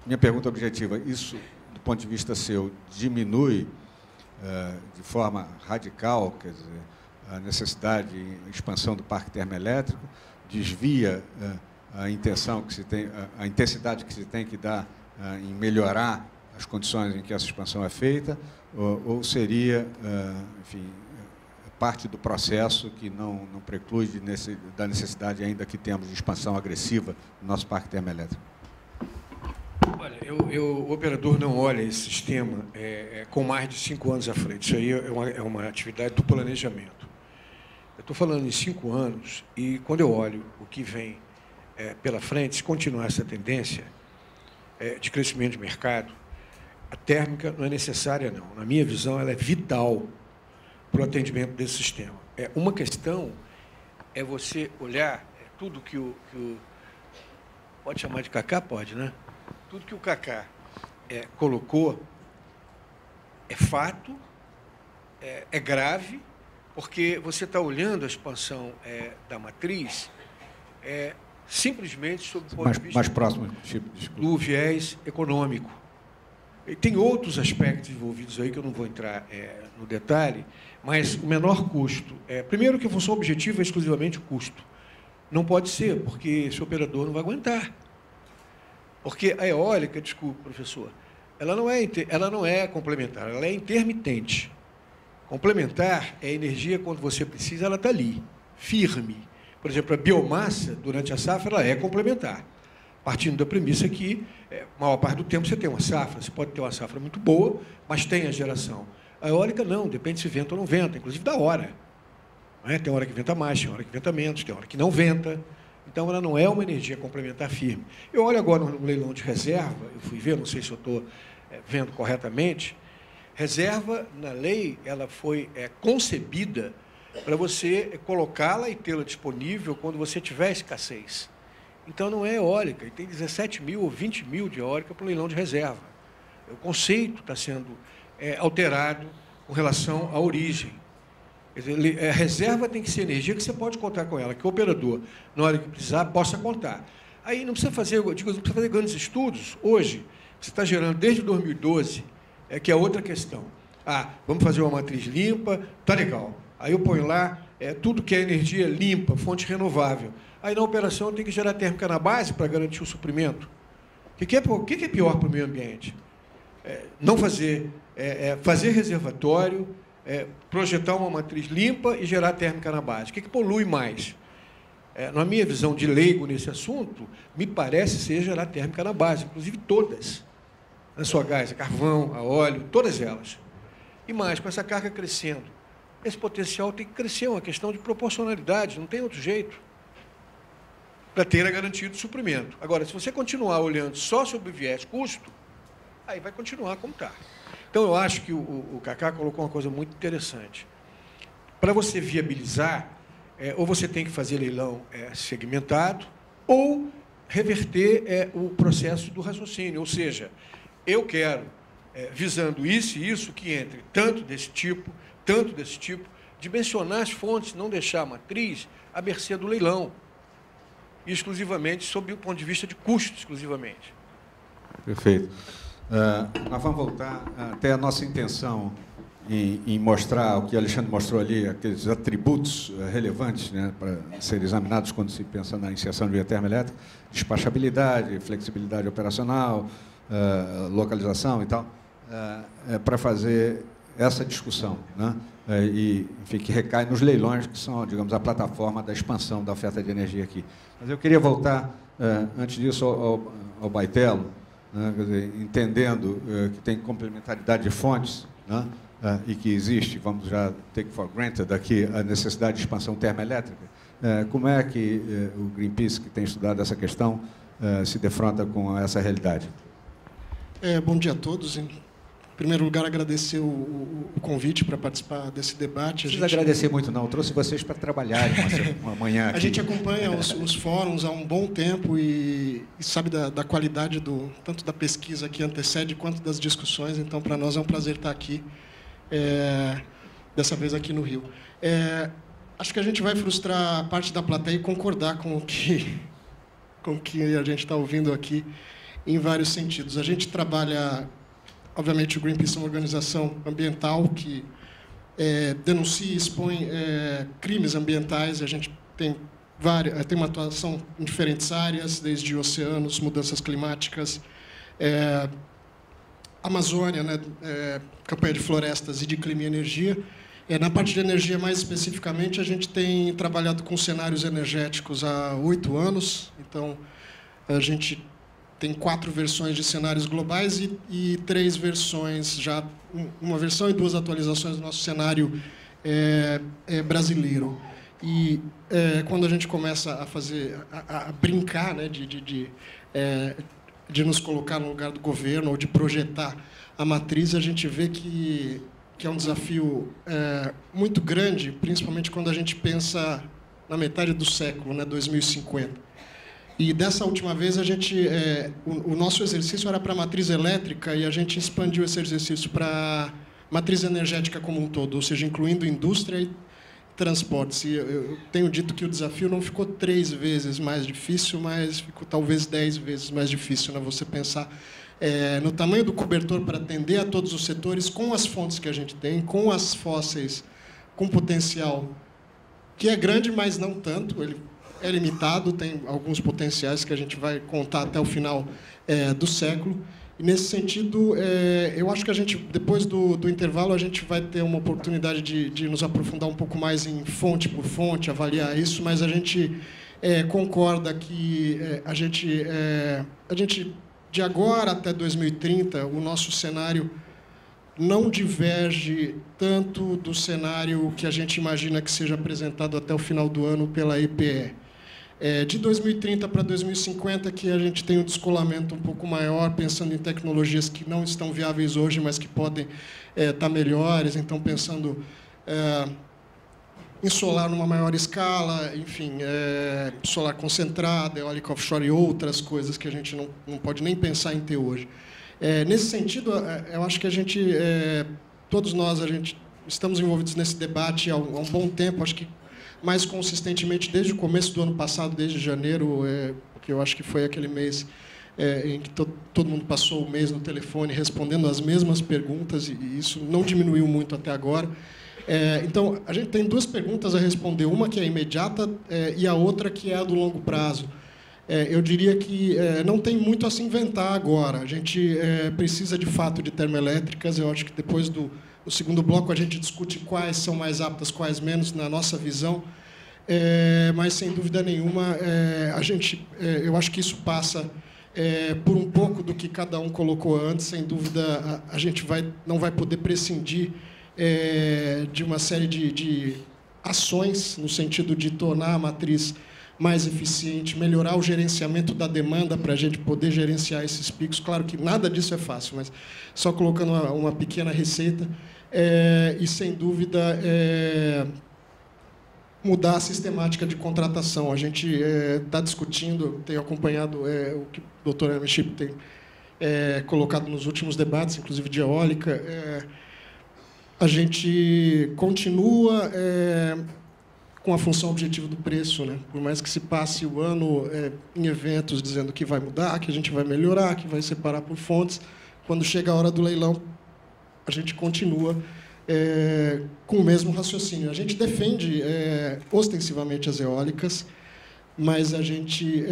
minha pergunta objetiva, isso, do ponto de vista seu, diminui de forma radical, quer dizer, a necessidade de expansão do parque termoelétrico, desvia a intenção que se tem, a intensidade que se tem que dar em melhorar as condições em que essa expansão é feita, ou seria, enfim, parte do processo que não preclui da necessidade ainda que temos de expansão agressiva no nosso parque termoelétrico? Olha, o operador não olha esse sistema com mais de 5 anos à frente. Isso aí é uma atividade do planejamento. Eu estou falando em 5 anos e, quando eu olho o que vem pela frente, se continuar essa tendência de crescimento de mercado, a térmica não é necessária, não. Na minha visão, ela é vital para o atendimento desse sistema. Uma questão é você olhar tudo que o... Pode chamar de Cacá? Pode, né? Tudo que o Cacá colocou é fato, é grave, porque você está olhando a expansão da matriz simplesmente sob o ponto de vista mais próximo, do viés econômico. E tem outros aspectos envolvidos aí que eu não vou entrar no detalhe, mas o menor custo. Primeiro que a função objetiva é exclusivamente o custo. Não pode ser, porque esse operador não vai aguentar. Porque a eólica, desculpe, professor, ela não é complementar, ela é intermitente. Complementar é energia quando você precisa, ela está ali, firme. Por exemplo, a biomassa, durante a safra, ela é complementar. Partindo da premissa que, a maior parte do tempo, você tem uma safra. Você pode ter uma safra muito boa, mas tem a geração. A eólica não, depende se venta ou não venta, inclusive da hora. Não é? Tem hora que venta mais, tem hora que venta menos, tem hora que não venta. Então, ela não é uma energia complementar firme. Eu olho agora no leilão de reserva, eu fui ver, não sei se eu estou vendo corretamente. Reserva, na lei, ela foi concebida para você colocá-la e tê-la disponível quando você tiver escassez. Então, não é eólica, e tem 17 mil ou 20 mil de eólica para o leilão de reserva. O conceito está sendo alterado com relação à origem. Quer dizer, a reserva tem que ser energia que você pode contar com ela, que o operador, na hora que precisar, possa contar. Aí não precisa fazer, não precisa fazer grandes estudos. Hoje, você está gerando desde 2012, que é outra questão. Vamos fazer uma matriz limpa, tá legal. Aí eu ponho lá tudo que é energia limpa, fonte renovável. Aí na operação eu tenho que gerar térmica na base para garantir o suprimento. O que é pior para o meio ambiente? Não fazer, fazer reservatório, projetar uma matriz limpa e gerar térmica na base. O que polui mais? Na minha visão de leigo nesse assunto, me parece ser gerar térmica na base, inclusive todas. Na sua gás, a carvão, a óleo, todas elas. E mais, com essa carga crescendo. Esse potencial tem que crescer, é uma questão de proporcionalidade, não tem outro jeito, para ter a garantia de suprimento. Agora, se você continuar olhando só sobre o viés custo, aí vai continuar como está. Então, eu acho que o Cacá colocou uma coisa muito interessante. Para você viabilizar, ou você tem que fazer leilão segmentado, ou reverter o processo do raciocínio. Ou seja, eu quero, visando isso e isso, que entre tanto desse tipo, dimensionar as fontes, não deixar a matriz à mercê do leilão, exclusivamente, sob o ponto de vista de custo, exclusivamente. Perfeito. Nós vamos voltar até a nossa intenção em mostrar o que o Alexandre mostrou ali, aqueles atributos relevantes, né, para serem examinados quando se pensa na inserção de via termoelétrica: despachabilidade, flexibilidade operacional, localização e tal, para fazer essa discussão, né? E, enfim, que recai nos leilões, que são, digamos, a plataforma da expansão da oferta de energia aqui. Mas eu queria voltar, antes disso, ao Baitello, né, quer dizer, entendendo que tem complementaridade de fontes, né, e que existe, vamos já take for granted aqui, a necessidade de expansão termoelétrica. Como é que o Greenpeace, que tem estudado essa questão, se defronta com essa realidade? Bom dia a todos. Em primeiro lugar, agradecer o convite para participar desse debate. Não precisa agradecer muito, não. Eu trouxe vocês para trabalharem uma manhã aqui. A gente acompanha os fóruns há um bom tempo e sabe da qualidade tanto da pesquisa que antecede quanto das discussões. Então, para nós é um prazer estar aqui, dessa vez aqui no Rio. Acho que a gente vai frustrar a parte da plateia e concordar com o que a gente está ouvindo aqui em vários sentidos. A gente trabalha... Obviamente, o Greenpeace é uma organização ambiental que denuncia e expõe crimes ambientais. A gente tem uma atuação em diferentes áreas, desde oceanos, mudanças climáticas, Amazônia, né, campanha de florestas e de clima e energia. Na parte de energia, mais especificamente, a gente tem trabalhado com cenários energéticos há 8 anos. Então, a gente tem 4 versões de cenários globais e 3 versões, já uma versão e 2 atualizações do nosso cenário brasileiro. E quando a gente começa a brincar, né, de nos colocar no lugar do governo ou de projetar a matriz, a gente vê que é um desafio muito grande, principalmente quando a gente pensa na metade do século, né, 2050. E dessa última vez o nosso exercício era para a matriz elétrica e a gente expandiu esse exercício para matriz energética como um todo, ou seja, incluindo indústria e transportes. E eu tenho dito que o desafio não ficou 3 vezes mais difícil, mas ficou talvez 10 vezes mais difícil, né? Você pensar no tamanho do cobertor para atender a todos os setores, com as fontes que a gente tem, com as fósseis, com potencial que é grande, mas não tanto. Ele é limitado, tem alguns potenciais que a gente vai contar até o final do século. E, nesse sentido, eu acho que a gente, depois do intervalo, a gente vai ter uma oportunidade de nos aprofundar um pouco mais em fonte por fonte, avaliar isso, mas a gente concorda que a gente, de agora até 2030, o nosso cenário não diverge tanto do cenário que a gente imagina que seja apresentado até o final do ano pela EPE. De 2030 para 2050, que a gente tem um descolamento um pouco maior, pensando em tecnologias que não estão viáveis hoje, mas que podem estar melhores. Então, pensando em solar numa maior escala, enfim, solar concentrado, eólica offshore e outras coisas que a gente não pode nem pensar em ter hoje. Nesse sentido, eu acho que a gente, todos nós, estamos envolvidos nesse debate há um bom tempo, acho que mais consistentemente desde o começo do ano passado, desde janeiro, que eu acho que foi aquele mês em que todo mundo passou o mês no telefone respondendo as mesmas perguntas, e isso não diminuiu muito até agora. Então, a gente tem duas perguntas a responder, uma que é imediata e a outra que é a do longo prazo. Eu diria que não tem muito a se inventar agora. A gente precisa, de fato, de termoelétricas. Eu acho que depois do segundo bloco a gente discute quais são mais aptas, quais menos, na nossa visão. Mas, sem dúvida nenhuma, eu acho que isso passa por um pouco do que cada um colocou antes. Sem dúvida, a gente não vai poder prescindir de uma série de ações, no sentido de tornar a matriz mais eficiente, melhorar o gerenciamento da demanda para a gente poder gerenciar esses picos. Claro que nada disso é fácil, mas só colocando uma pequena receita. E, sem dúvida, mudar a sistemática de contratação. A gente está discutindo, tenho acompanhado o que o Dr. Hermes Chip tem colocado nos últimos debates, inclusive de eólica. A gente continua com a função objetiva do preço, né? Por mais que se passe o ano em eventos dizendo que vai mudar, que a gente vai melhorar, que vai separar por fontes, quando chega a hora do leilão, a gente continua com o mesmo raciocínio. A gente defende ostensivamente as eólicas, mas a gente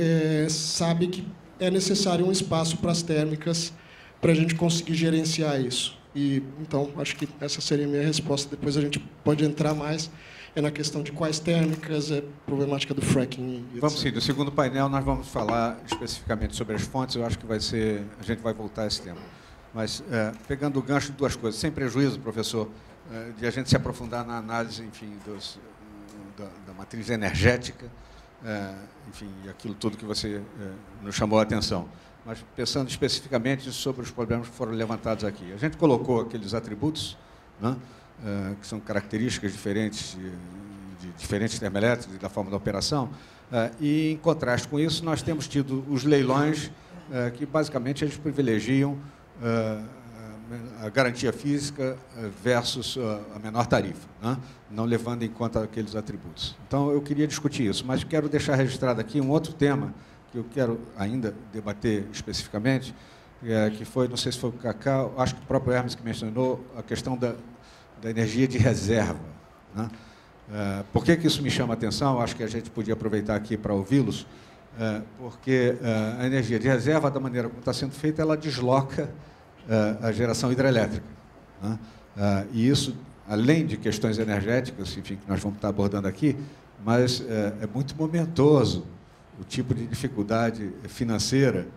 sabe que é necessário um espaço para as térmicas para a gente conseguir gerenciar isso. E, então, acho que essa seria a minha resposta. Depois a gente pode entrar mais na questão de quais térmicas, problemática do fracking. Vamos sim, no segundo painel nós vamos falar especificamente sobre as fontes. Eu acho que a gente vai voltar a esse tema. Mas, pegando o gancho de duas coisas, sem prejuízo, professor, de a gente se aprofundar na análise, enfim, da matriz energética, enfim, aquilo tudo que você nos chamou a atenção. Mas pensando especificamente sobre os problemas que foram levantados aqui. A gente colocou aqueles atributos, né, que são características diferentes de diferentes termoelétricas e da forma da operação, e, em contraste com isso, nós temos tido os leilões que, basicamente, eles privilegiam a garantia física versus a menor tarifa, né, não levando em conta aqueles atributos. Então, eu queria discutir isso, mas quero deixar registrado aqui um outro tema que eu quero ainda debater especificamente, que foi, não sei se foi o Cacá, acho que o próprio Hermes que mencionou, a questão da energia de reserva, né? Por que isso me chama a atenção? Acho que a gente podia aproveitar aqui para ouvi-los, porque a energia de reserva, da maneira como está sendo feita, ela desloca a geração hidrelétrica, né? E isso, além de questões energéticas, enfim, que nós vamos estar abordando aqui, mas é muito momentoso o tipo de dificuldade financeira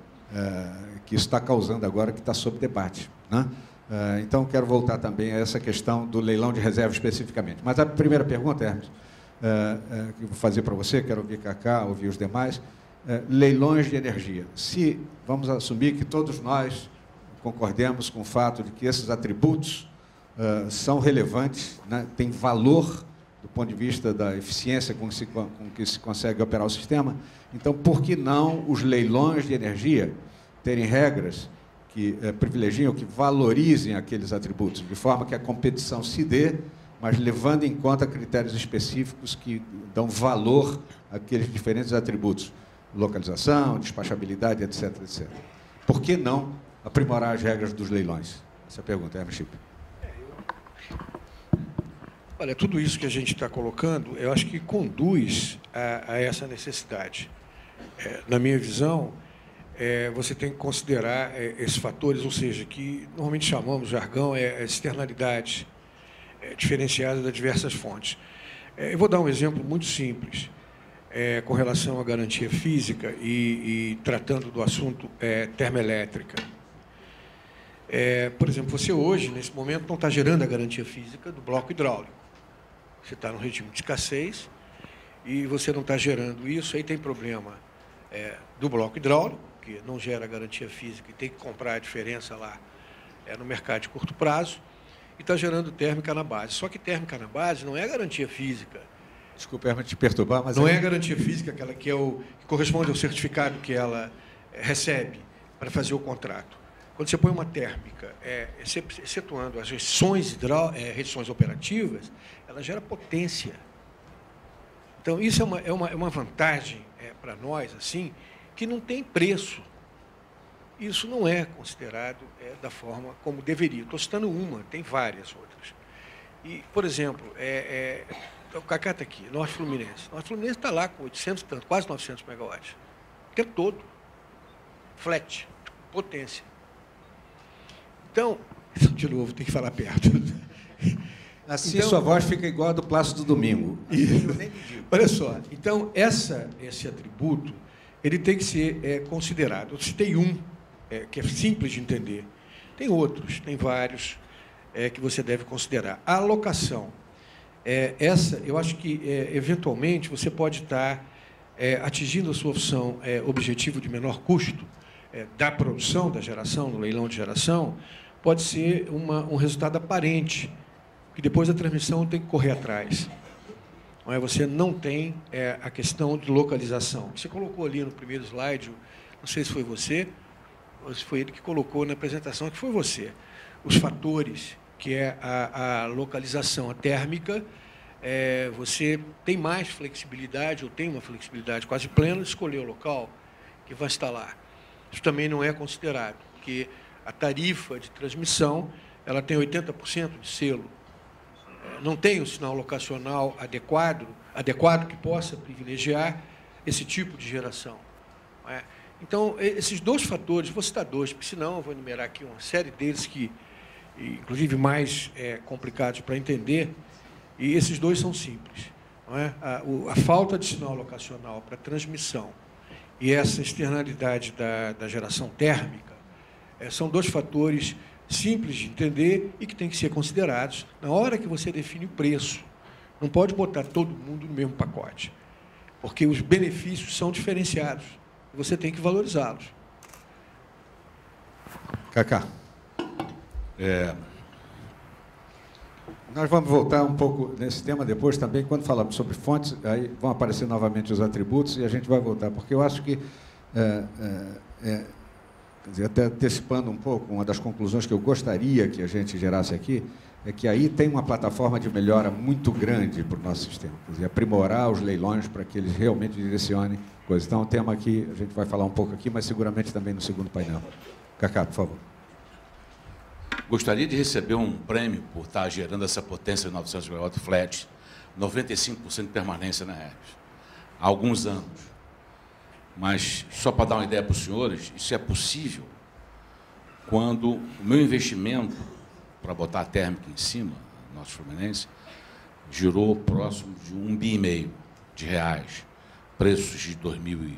que isso está causando agora, que está sob debate, né? Então, quero voltar também a essa questão do leilão de reserva especificamente. Mas a primeira pergunta, Hermes, que eu vou fazer para você, quero ouvir Cacá, ouvir os demais, leilões de energia. Se vamos assumir que todos nós concordemos com o fato de que esses atributos são relevantes, né, têm valor do ponto de vista da eficiência com que se consegue operar o sistema, então, por que não os leilões de energia terem regras que privilegiam, que valorizem aqueles atributos, de forma que a competição se dê, mas levando em conta critérios específicos que dão valor àqueles diferentes atributos, localização, despachabilidade, etc., etc. Por que não aprimorar as regras dos leilões? Essa é a pergunta, Hermes Chip. Olha, tudo isso que a gente está colocando, eu acho que conduz a essa necessidade. Na minha visão, você tem que considerar esses fatores, ou seja, que normalmente chamamos, jargão, externalidades diferenciadas das diversas fontes. Eu vou dar um exemplo muito simples, com relação à garantia física e tratando do assunto termoelétrica. Por exemplo, você hoje, nesse momento, não está gerando a garantia física do bloco hidráulico. Você está no regime de escassez e você não está gerando isso, aí tem problema do bloco hidráulico, que não gera garantia física e tem que comprar a diferença lá no mercado de curto prazo, e está gerando térmica na base. Só que térmica na base não é garantia física. Desculpa te perturbar, mas... Não é a garantia física aquela que corresponde ao certificado que ela recebe para fazer o contrato. Quando você põe uma térmica, excetuando as restrições operativas, ela gera potência. Então, isso é uma vantagem para nós, assim, que não tem preço. Isso não é considerado da forma como deveria. Estou citando uma, tem várias outras. E, por exemplo, o Cacá está aqui, Norte Fluminense. Norte Fluminense está lá com 800, quase 900 megawatts. O tempo todo. Flat, potência. Então, de novo, tem que falar perto. Assim, então, sua voz fica igual a do Plácido Domingo. Olha só, então, esse atributo, ele tem que ser considerado. Eu citei um, que é simples de entender. Tem outros, tem vários, que você deve considerar. A alocação. Eu acho que, eventualmente, você pode estar atingindo a sua opção objetivo de menor custo da produção, da geração, no leilão de geração, pode ser um resultado aparente, que depois a transmissão tem que correr atrás. Você não tem a questão de localização. Você colocou ali no primeiro slide, não sei se foi você, ou se foi ele que colocou na apresentação, que foi você, os fatores, que é a localização, a térmica, você tem mais flexibilidade, ou tem uma flexibilidade quase plena, de escolher o local que vai instalar. Isso também não é considerado, porque a tarifa de transmissão ela tem 80% de selo. Não tem o sinal locacional adequado que possa privilegiar esse tipo de geração. Então, esses dois fatores, vou citar dois, porque senão eu vou enumerar aqui uma série deles que, inclusive, mais complicados para entender, e esses dois são simples. A falta de sinal locacional para transmissão e essa externalidade da geração térmica são dois fatores simples de entender e que têm que ser considerados na hora que você define o preço. Não pode botar todo mundo no mesmo pacote, porque os benefícios são diferenciados e você tem que valorizá-los. Cacá. Nós vamos voltar um pouco nesse tema depois também, quando falamos sobre fontes, aí vão aparecer novamente os atributos e a gente vai voltar, porque eu acho que, quer dizer, até antecipando um pouco, uma das conclusões que eu gostaria que a gente gerasse aqui, é que aí tem uma plataforma de melhora muito grande para o nosso sistema, quer dizer, aprimorar os leilões para que eles realmente direcionem coisas. Então, é um tema que a gente vai falar um pouco aqui, mas seguramente também no segundo painel. Cacá, por favor. Gostaria de receber um prêmio por estar gerando essa potência de 900 MW flat, 95% de permanência na rede, há alguns anos. Mas, só para dar uma ideia para os senhores, isso é possível quando o meu investimento para botar a térmica em cima, nosso Fluminense, girou próximo de R$1,5 bilhão de reais, preços de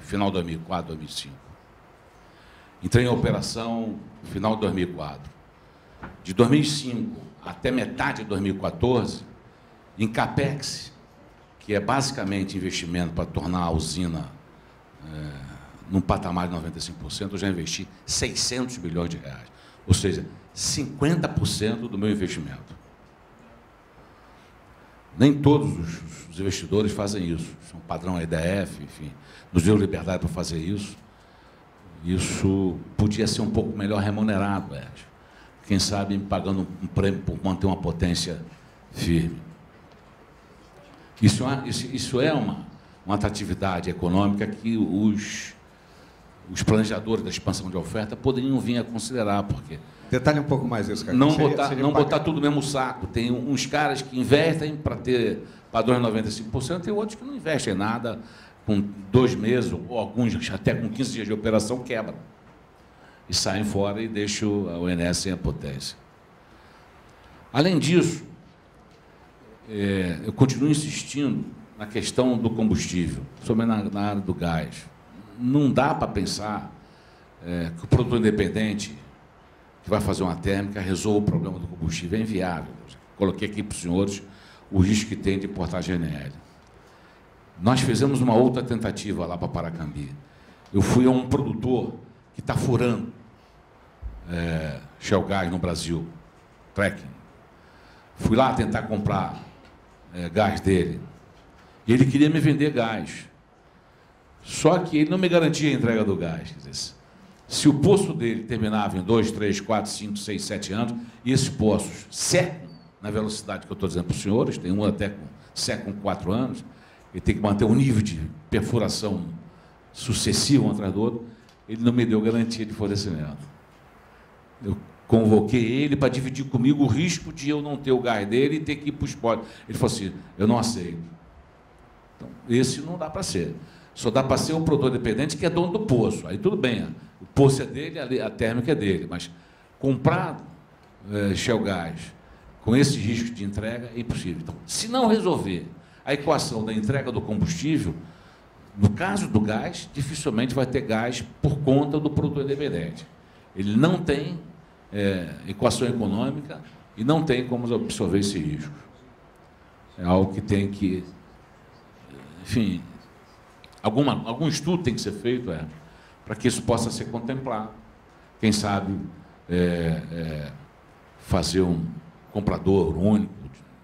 final de 2004, 2005. Entrei em operação no final de 2004. De 2005 até metade de 2014, em CAPEX, que é basicamente investimento para tornar a usina num patamar de 95%, eu já investi 600 bilhões de reais. Ou seja, 50% do meu investimento. Nem todos os investidores fazem isso. São padrão EDF, enfim, nos deu liberdade para fazer isso. Isso podia ser um pouco melhor remunerado, Ed. Quem sabe pagando um prêmio por manter uma potência firme. Isso é uma atratividade econômica que os os planejadores da expansão de oferta poderiam vir a considerar, porque Detalhe um pouco mais isso, cara. não Seria botar tudo no mesmo saco. Tem uns caras que investem para ter padrões de 95% e outros que não investem em nada, com 2 meses, ou alguns até com 15 dias de operação, quebram. E saem fora e deixam a ONS sem a potência. Além disso, eu continuo insistindo na questão do combustível, somente na área do gás. Não dá para pensar que o produtor independente que vai fazer uma térmica resolva o problema do combustível. É inviável. Coloquei aqui para os senhores o risco que tem de importar GNL. Nós fizemos uma outra tentativa lá para Paracambi. Eu fui a um produtor que está furando Shell Gás no Brasil, Trekking. Fui lá tentar comprar gás dele. E ele queria me vender gás. Só que ele não me garantia a entrega do gás. Quer dizer, se o poço dele terminava em 2, 3, 4, 5, 6, 7 anos, e esses poços secam na velocidade que eu estou dizendo para os senhores, tem um até secam 4 anos, ele tem que manter um nível de perfuração sucessivo um atrás do outro, ele não me deu garantia de fornecimento. Eu convoquei ele para dividir comigo o risco de eu não ter o gás dele e ter que ir para o spot. Ele falou assim, eu não aceito. Então, esse não dá para ser. Só dá para ser um produtor dependente que é dono do poço. Aí tudo bem, o poço é dele, a térmica é dele, mas comprar Shell Gás com esse risco de entrega é impossível. Então, se não resolver a equação da entrega do combustível, no caso do gás, dificilmente vai ter gás por conta do produtor independente. Ele não tem equação econômica e não tem como absorver esse risco. É algo que tem que... Enfim, algum estudo tem que ser feito para que isso possa ser contemplado. Quem sabe fazer um comprador único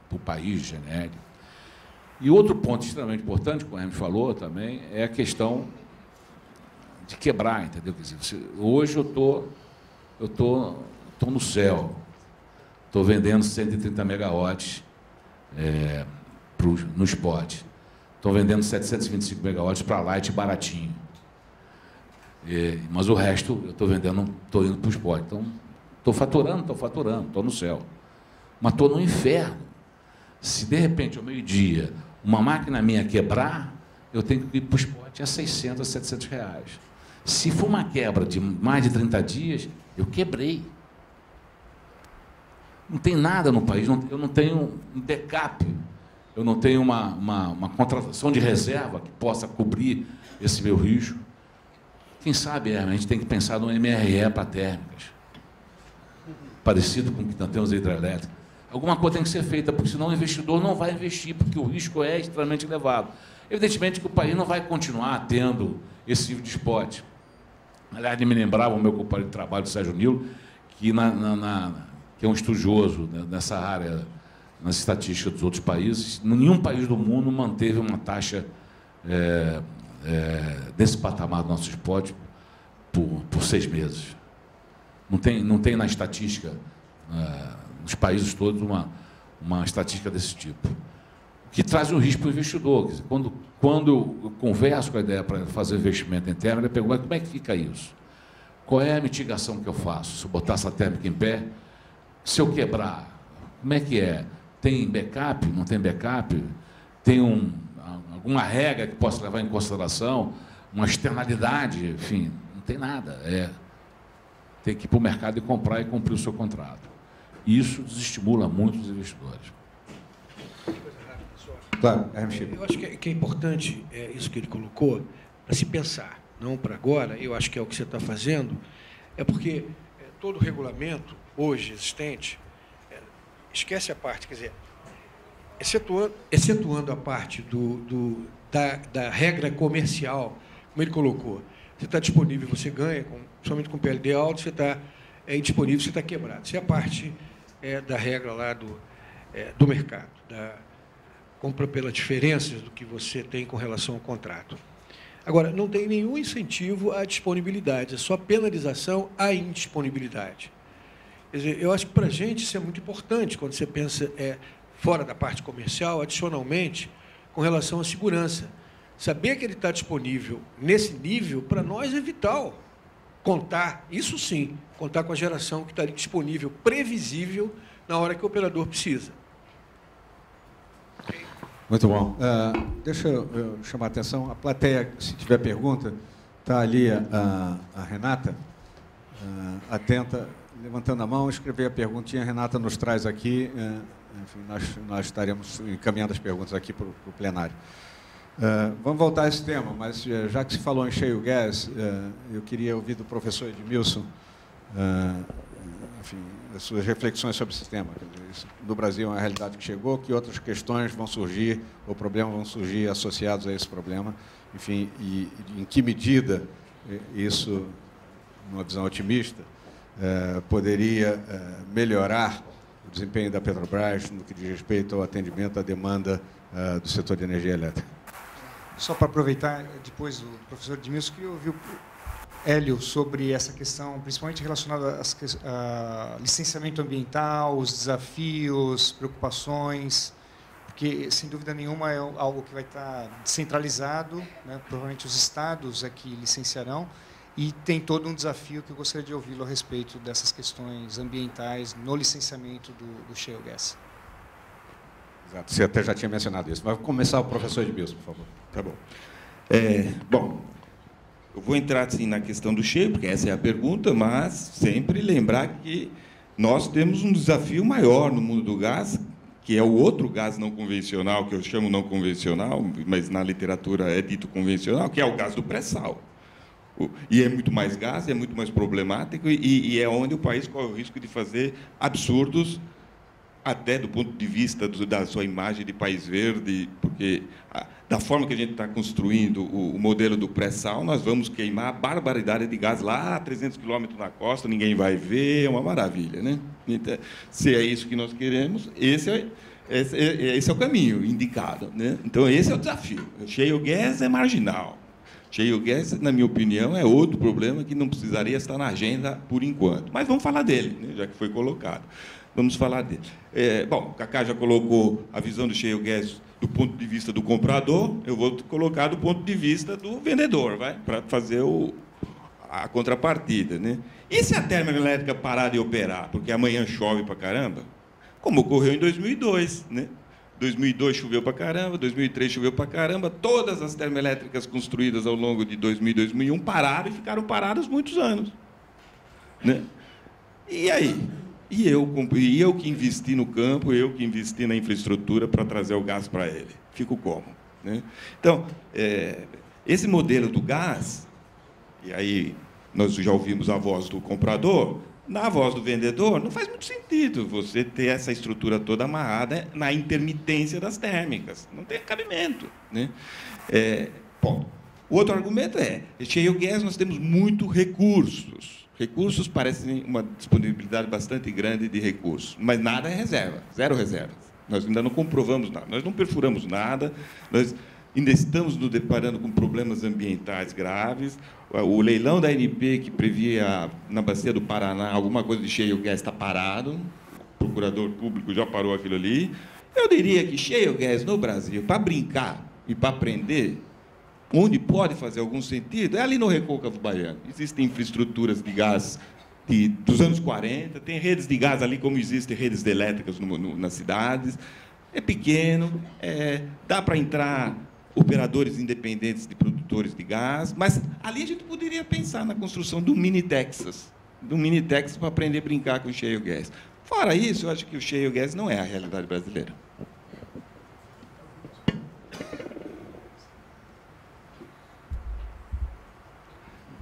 para o país genérico. E outro ponto extremamente importante, como o Hermes falou também, é a questão de quebrar, entendeu? Quer dizer, hoje eu estou no céu, estou vendendo 130 megawatts no spot. Estou vendendo 725 megawatts para light baratinho. Mas o resto eu estou vendendo, estou indo para o spot. Então, estou faturando, estou no céu. Mas estou no inferno. Se, de repente, ao meio-dia, uma máquina minha quebrar, eu tenho que ir para o spot a 600, 700 reais. Se for uma quebra de mais de 30 dias, eu quebrei. Não tem nada no país, eu não tenho um backup. Eu não tenho uma contratação de reserva que possa cobrir esse meu risco. Quem sabe, a gente tem que pensar no MRE para térmicas, parecido com o que nós temos a hidrelétrica. Alguma coisa tem que ser feita, porque senão o investidor não vai investir, porque o risco é extremamente elevado. Evidentemente que o país não vai continuar tendo esse tipo de spot. Aliás, me lembrava o meu companheiro de trabalho, Sérgio Nilo, que é um estudioso nessa área, nas estatísticas dos outros países, nenhum país do mundo manteve uma taxa desse patamar do nosso spot por 6 meses. Não tem na estatística, nos países todos, uma estatística desse tipo. Que traz um risco para o investidor. Quer dizer, quando eu converso com a ideia para fazer investimento em térmica, ele pergunta como é que fica isso? Qual é a mitigação que eu faço? Se eu botar essa térmica em pé, se eu quebrar, como é que é? Tem backup? Não tem backup? Tem alguma regra que possa levar em consideração? Uma externalidade? Enfim, não tem nada. Tem que ir para o mercado e comprar e cumprir o seu contrato. Isso desestimula muito os investidores. Claro, eu acho que é importante isso que ele colocou, para se pensar, não para agora, eu acho que é o que você está fazendo, porque todo o regulamento hoje existente, esquece a parte, quer dizer, excetuando a parte da regra comercial, como ele colocou, você está disponível, você ganha, somente com PLD alto, você está indisponível, você está quebrado. Isso é a parte da regra lá do mercado, compra pelas diferenças do que você tem com relação ao contrato. Agora, não tem nenhum incentivo à disponibilidade, é só penalização à indisponibilidade. Quer dizer, eu acho que para a gente isso é muito importante, quando você pensa fora da parte comercial, adicionalmente, com relação à segurança. Saber que ele está disponível nesse nível, para nós, é vital. Contar, isso sim, contar com a geração que está disponível, previsível, na hora que o operador precisa. Muito bom. Deixa eu chamar a atenção. A plateia, se tiver pergunta, está ali a Renata, atenta, levantando a mão, escrever a perguntinha. A Renata nos traz aqui. Enfim, nós estaremos encaminhando as perguntas aqui para o plenário. Vamos voltar a esse tema, mas já que se falou em shale gas, eu queria ouvir do professor Edmilson, enfim, as suas reflexões sobre esse tema. Isso, no Brasil, é uma realidade que chegou, que outras questões vão surgir, ou problemas vão surgir associados a esse problema, enfim, e em que medida isso, numa visão otimista, poderia melhorar o desempenho da Petrobras no que diz respeito ao atendimento à demanda do setor de energia elétrica. Só para aproveitar, depois do professor Edmilson, que eu ouvi o Hélio sobre essa questão, principalmente relacionada a licenciamento ambiental, os desafios, preocupações, porque, sem dúvida nenhuma, é algo que vai estar descentralizado, né? Provavelmente os estados é que licenciarão, e tem todo um desafio que eu gostaria de ouvi-lo a respeito dessas questões ambientais no licenciamento do shale gas. Exato. Você até já tinha mencionado isso. Mas vou começar o professor Edmilson, por favor. Tá bom. Bom, eu vou entrar assim, na questão do shale, porque essa é a pergunta, mas sempre lembrar que nós temos um desafio maior no mundo do gás, que é o outro gás não convencional, que eu chamo não convencional, mas na literatura é dito convencional, que é o gás do pré-sal. E é muito mais gás, é muito mais problemático, e é onde o país corre o risco de fazer absurdos, até do ponto de vista da sua imagem de país verde, porque da forma que a gente está construindo o modelo do pré-sal, nós vamos queimar a barbaridade de gás lá a 300 quilômetros na costa, ninguém vai ver, é uma maravilha, né? Então, se é isso que nós queremos, esse é o caminho indicado, né? Então, esse é o desafio. O shale gas é marginal. Shale gas, na minha opinião, é outro problema que não precisaria estar na agenda por enquanto. Mas vamos falar dele, né? Já que foi colocado. Vamos falar dele. Bom, o Cacá já colocou a visão do shale gas do ponto de vista do comprador, eu vou colocar do ponto de vista do vendedor, para fazer a contrapartida, né? E se a termoelétrica parar de operar, porque amanhã chove para caramba, como ocorreu em 2002, né? 2002 choveu para caramba, 2003 choveu para caramba, todas as termoelétricas construídas ao longo de 2000 e 2001 pararam e ficaram paradas muitos anos, né? E aí? E eu que investi no campo, eu que investi na infraestrutura para trazer o gás para ele. Fico como? Né? Então, esse modelo do gás, e aí nós já ouvimos a voz do comprador, na voz do vendedor, não faz muito sentido você ter essa estrutura toda amarrada na intermitência das térmicas. Não tem cabimento, né? Bom, o outro argumento shale gas nós temos muito recursos. Recursos parecem uma disponibilidade bastante grande de recursos, mas nada é reserva, zero reservas. Nós ainda não comprovamos nada, nós não perfuramos nada, nós ainda estamos nos deparando com problemas ambientais graves. O leilão da ANP, que previa na Bacia do Paraná alguma coisa de shale gas, está parado, o procurador público já parou aquilo ali. Eu diria que shale gas no Brasil, para brincar e para aprender, onde pode fazer algum sentido, é ali no Recôncavo Baiano. Existem infraestruturas de gás dos anos 40, tem redes de gás ali, como existem redes elétricas nas cidades. É pequeno, dá para entrar operadores independentes de produtores de gás, mas ali a gente poderia pensar na construção de um mini Texas para aprender a brincar com o shale gas. Fora isso, eu acho que o shale gas não é a realidade brasileira.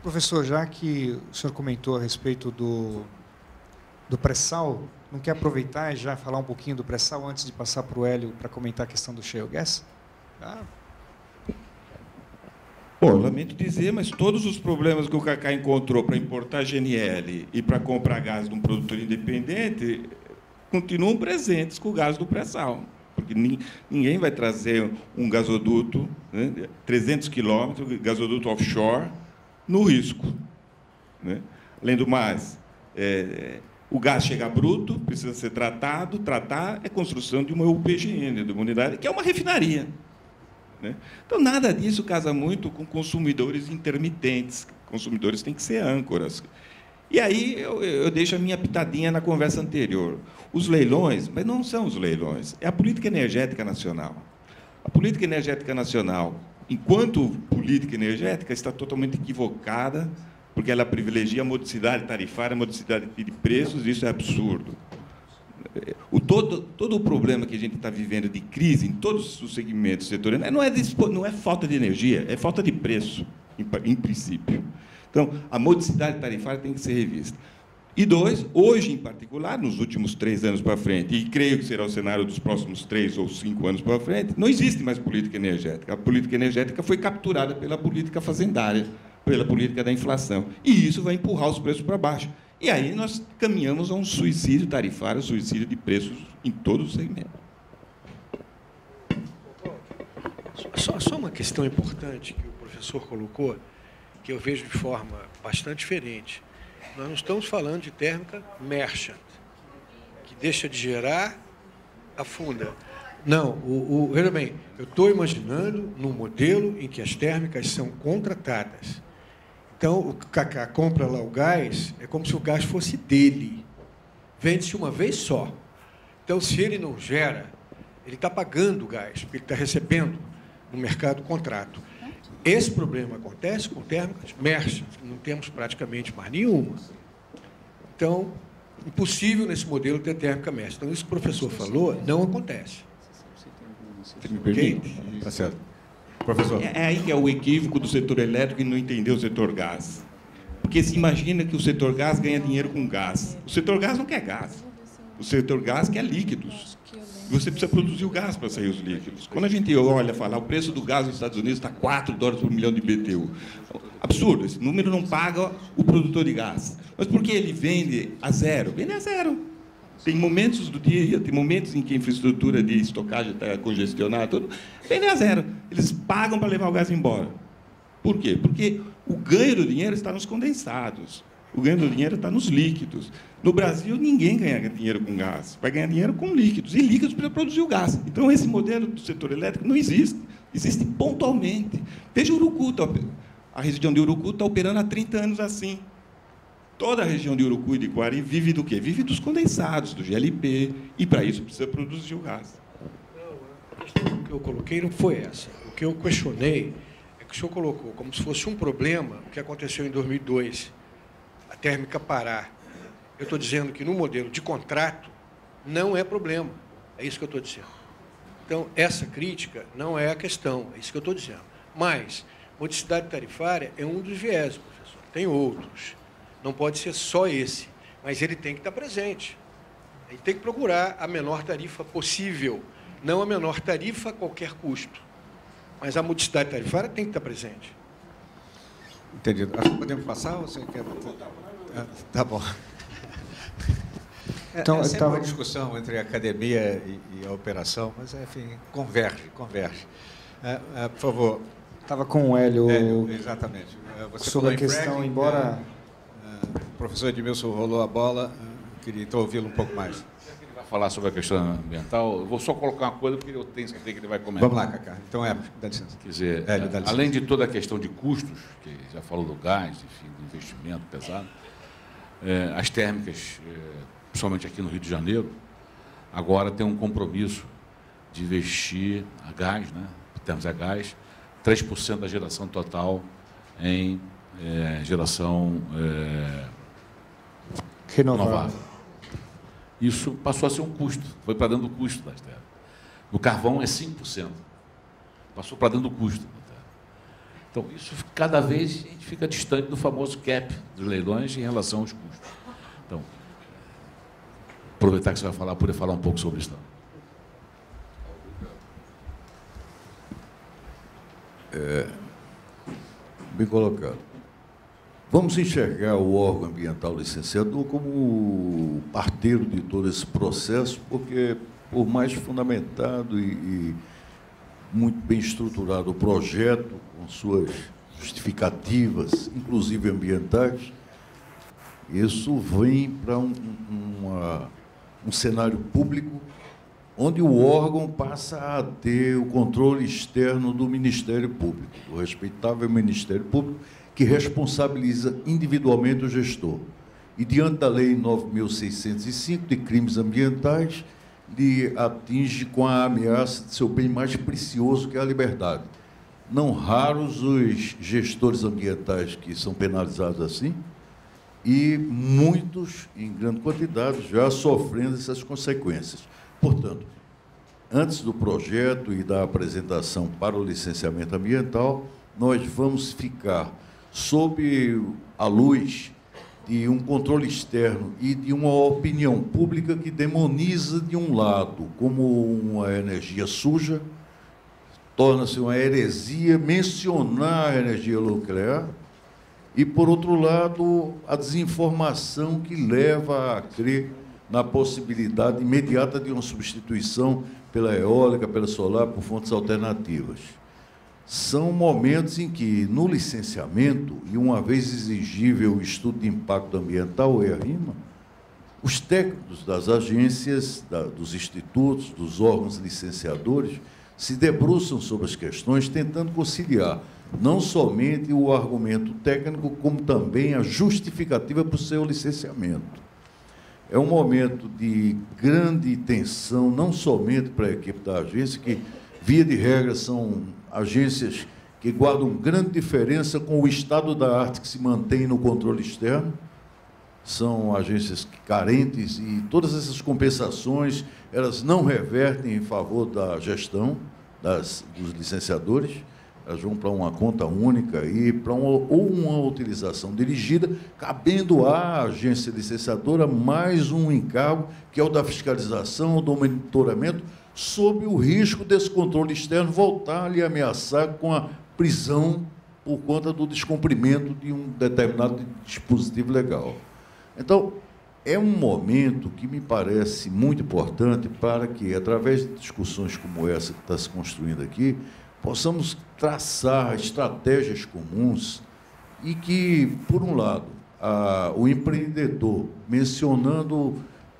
Professor, já que o senhor comentou a respeito do pré-sal, não quer aproveitar e já falar um pouquinho do pré-sal antes de passar para o Hélio para comentar a questão do shale gas? Bom, lamento dizer, mas todos os problemas que o Cacá encontrou para importar GNL e para comprar gás de um produtor independente continuam presentes com o gás do pré-sal. Porque ninguém vai trazer um gasoduto, né, 300 quilômetros, gasoduto offshore, no risco, né? Além do mais, o gás chega bruto, precisa ser tratar é construção de uma UPGN, de uma unidade, que é uma refinaria. né? Então, nada disso casa muito com consumidores intermitentes. Consumidores têm que ser âncoras. E aí eu deixo a minha pitadinha na conversa anterior. Os leilões, mas não são os leilões, é a política energética nacional. A política energética nacional, enquanto política energética, está totalmente equivocada, porque ela privilegia a modicidade tarifária, a modicidade de preços, e isso é absurdo. Todo o problema que a gente está vivendo de crise em todos os segmentos setoriais não é falta de energia, é falta de preço, em princípio. Então, a modicidade tarifária tem que ser revista. E dois, hoje, em particular, nos últimos 3 anos para frente, e creio que será o cenário dos próximos 3 ou 5 anos para frente, não existe mais política energética. A política energética foi capturada pela política fazendária, pela política da inflação. E isso vai empurrar os preços para baixo. E aí nós caminhamos a um suicídio tarifário, suicídio de preços em todos os segmentos. Só uma questão importante que o professor colocou, que eu vejo de forma bastante diferente. Nós não estamos falando de térmica merchant, que deixa de gerar, afunda. Não, veja bem, eu estou imaginando num modelo em que as térmicas são contratadas. Então, o Cacá compra lá o gás, é como se o gás fosse dele. Vende-se uma vez só. Então, se ele não gera, ele está pagando o gás, porque ele está recebendo no mercado contrato. Esse problema acontece com térmicas merchant, não temos praticamente mais nenhuma. Então, impossível nesse modelo ter térmica merchant. Então, isso que o professor falou não acontece. Você me permite? Está certo. Professor. É aí que é o equívoco do setor elétrico e não entender o setor gás. Porque se imagina que o setor gás ganha dinheiro com gás. O setor gás não quer gás. O setor gás quer líquidos. Você precisa produzir o gás para sair os líquidos. Quando a gente olha, fala, o preço do gás nos Estados Unidos está $4 por milhão de BTU. Absurdo, esse número não paga o produtor de gás. Mas por que ele vende a zero? Vende a zero. Tem momentos do dia, tem momentos em que a infraestrutura de estocagem está congestionada, tudo, vende a zero. Eles pagam para levar o gás embora. Por quê? Porque o ganho do dinheiro está nos condensados. O ganho do dinheiro está nos líquidos. No Brasil, ninguém ganha dinheiro com gás. Vai ganhar dinheiro com líquidos. E líquidos para produzir o gás. Então, esse modelo do setor elétrico não existe. Existe pontualmente. Veja Urucu. A região de Urucu está operando há 30 anos assim. Toda a região de Urucu e de Quari vive do quê? Vive dos condensados, do GLP. E, para isso, precisa produzir o gás. Não, a questão que eu coloquei não foi essa. O que eu questionei é que o senhor colocou como se fosse um problema o que aconteceu em 2002. A térmica parar. Eu estou dizendo que no modelo de contrato não é problema. É isso que eu estou dizendo. Então, essa crítica não é a questão. É isso que eu estou dizendo. Mas, modicidade tarifária é um dos viés, professor. Tem outros. Não pode ser só esse. Mas ele tem que estar presente. Ele tem que procurar a menor tarifa possível. Não a menor tarifa a qualquer custo. Mas a modicidade tarifária tem que estar presente. Entendido. Acho que podemos passar ou você quer... Tá bom. Então, é sempre uma discussão entre a academia e a operação, mas, enfim, converge. Por favor. Estava com o Hélio... exatamente. Você sobre a questão, fracking, embora... O professor Edmilson rolou a bola, queria então ouvi-lo um pouco mais. Ele vai falar sobre a questão ambiental. Eu vou só colocar uma coisa, porque eu tenho certeza que ele vai comentar. Vamos lá, Cacá. Então, dá licença. Quer dizer, Hélio, dá licença. além de toda a questão de custos, que já falou do gás, enfim, do investimento pesado, as térmicas, principalmente aqui no Rio de Janeiro, agora tem um compromisso de investir a gás, né? Temos a gás, 3% da geração total em geração renovável. Isso passou a ser um custo, foi para dentro do custo das terras. No carvão é 5%, passou para dentro do custo da terra. Então, isso cada vez a gente fica distante do famoso cap dos leilões em relação aos custos. Então, aproveitar que você vai falar, poder falar um pouco sobre isso. Bem colocado. Vamos enxergar o órgão ambiental licenciador como parteiro de todo esse processo, porque, por mais fundamentado e muito bem estruturado o projeto, com suas justificativas, inclusive ambientais, isso vem para um cenário público onde o órgão passa a ter o controle externo do Ministério Público, do respeitável Ministério Público, que responsabiliza individualmente o gestor. E, diante da Lei 9.605 de crimes ambientais, lhe atinge com a ameaça de seu bem mais precioso, que é a liberdade. Não raros os gestores ambientais que são penalizados assim, e muitos, em grande quantidade, já sofrendo essas consequências. Portanto, antes do projeto e da apresentação para o licenciamento ambiental, nós vamos ficar sob a luz de um controle externo e de uma opinião pública que demoniza, de um lado, como uma energia suja, torna-se uma heresia mencionar a energia nuclear, e, por outro lado, a desinformação que leva a crer na possibilidade imediata de uma substituição pela eólica, pela solar, por fontes alternativas. São momentos em que, no licenciamento, e uma vez exigível o estudo de impacto ambiental, ERIMA, os técnicos das agências, dos institutos, dos órgãos licenciadores, se debruçam sobre as questões, tentando conciliar não somente o argumento técnico, como também a justificativa para o seu licenciamento. É um momento de grande tensão, não somente para a equipe da agência, que, via de regra, são agências que guardam grande diferença com o estado da arte que se mantém no controle externo. São agências carentes e todas essas compensações, elas não revertem em favor da gestão dos licenciadores, elas vão para uma conta única e para uma utilização dirigida, cabendo à agência licenciadora mais um encargo, que é o da fiscalização, do monitoramento, sob o risco desse controle externo voltar a lhe ameaçar com a prisão por conta do descumprimento de um determinado dispositivo legal. Então, é um momento que me parece muito importante para que, através de discussões como essa que está se construindo aqui, possamos traçar estratégias comuns e que, por um lado, o empreendedor, mencionando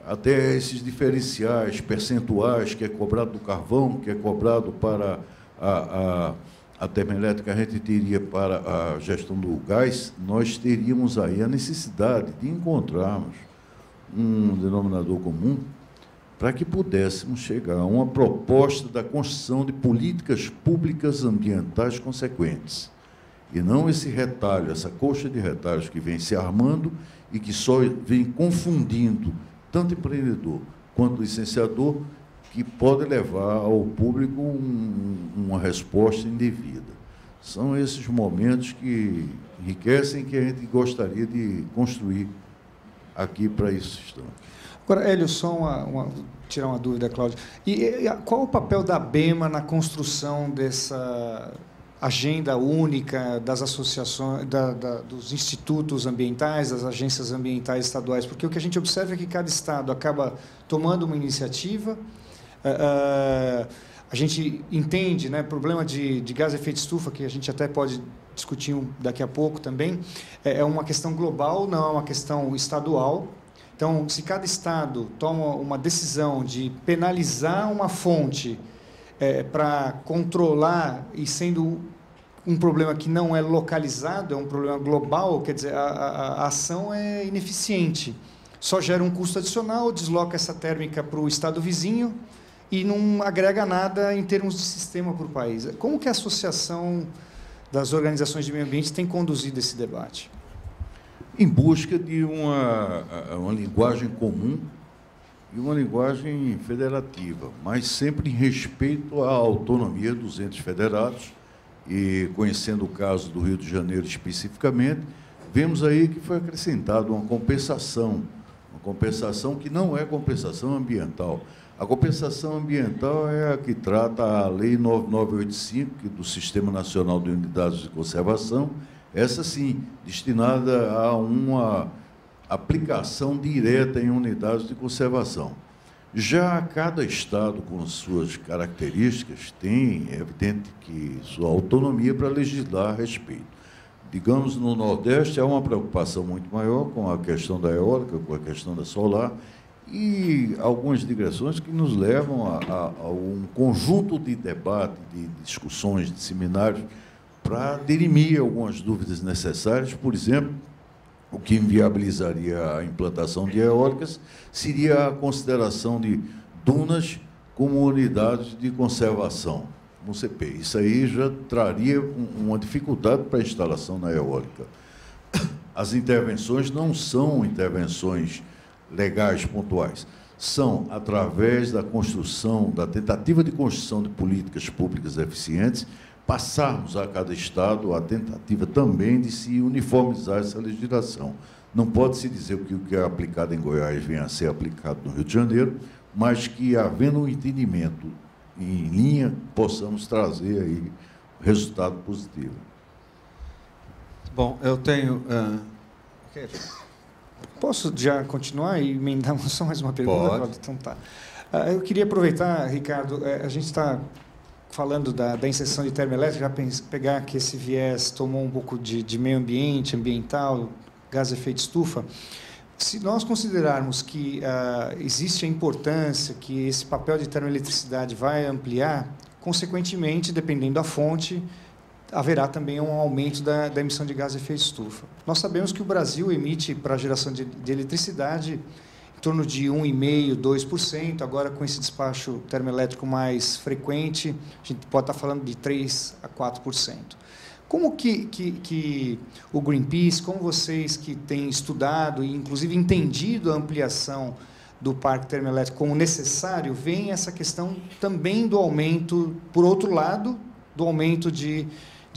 até esses diferenciais percentuais que é cobrado do carvão, que é cobrado para a termoelétrica, a gente teria para a gestão do gás, nós teríamos aí a necessidade de encontrarmos um denominador comum para que pudéssemos chegar a uma proposta da construção de políticas públicas ambientais consequentes. E não esse retalho, essa coxa de retalhos que vem se armando e que só vem confundindo tanto empreendedor quanto licenciador, que pode levar ao público uma resposta indevida. São esses momentos que enriquecem, que a gente gostaria de construir aqui para isso estamos. Agora, Hélio, só tirar uma dúvida, Cláudio. Qual o papel da ABEMA na construção dessa agenda única das associações, dos institutos ambientais, das agências ambientais estaduais? Porque o que a gente observa é que cada estado acaba tomando uma iniciativa. A gente entende, né, problema de gás de efeito estufa, que a gente até pode discutir daqui a pouco também, é uma questão global, não é uma questão estadual. Então, se cada estado toma uma decisão de penalizar uma fonte para controlar, e sendo um problema que não é localizado, é um problema global, quer dizer, a ação é ineficiente. Só gera um custo adicional, desloca essa térmica para o estado vizinho e não agrega nada em termos de sistema para o país. Como que a Associação das Organizações de Meio Ambiente tem conduzido esse debate? Em busca de uma linguagem comum e uma linguagem federativa, mas sempre em respeito à autonomia dos entes federados. E, conhecendo o caso do Rio de Janeiro especificamente, vemos aí que foi acrescentada uma compensação que não é compensação ambiental. A compensação ambiental é a que trata a Lei 9985, do Sistema Nacional de Unidades de Conservação, essa sim, destinada a uma aplicação direta em unidades de conservação. Já cada estado, com suas características, tem, é evidente, que sua autonomia para legislar a respeito. Digamos, no Nordeste, há uma preocupação muito maior com a questão da eólica, com a questão da solar, e algumas digressões que nos levam a um conjunto de debate, de discussões, de seminários, para dirimir algumas dúvidas necessárias. Por exemplo, o que inviabilizaria a implantação de eólicas seria a consideração de dunas como unidades de conservação, no CP. Isso aí já traria uma dificuldade para a instalação na eólica. As intervenções não são intervenções legais pontuais, são através da construção, da tentativa de construção de políticas públicas eficientes, passarmos a cada Estado a tentativa também de se uniformizar essa legislação. Não pode-se dizer que o que é aplicado em Goiás venha a ser aplicado no Rio de Janeiro, mas que, havendo um entendimento em linha, possamos trazer aí resultado positivo. Bom, eu tenho... Posso já continuar e emendar só mais uma pergunta? Pode. Então tá. Eu queria aproveitar, Ricardo, a gente está falando da inserção de termoelétrica, já pegar que esse viés tomou um pouco de meio ambiente, ambiental, gás efeito estufa. Se nós considerarmos que existe a importância que esse papel de termoeletricidade vai ampliar, consequentemente, dependendo da fonte, haverá também um aumento da emissão de gás efeito estufa. Nós sabemos que o Brasil emite para a geração de eletricidade em torno de 1,5%, 2%, agora com esse despacho termoelétrico mais frequente, a gente pode estar falando de 3% a 4%. Como que o Greenpeace, como vocês que têm estudado e, inclusive, entendido a ampliação do parque termoelétrico como necessário, veem essa questão também do aumento, por outro lado, do aumento de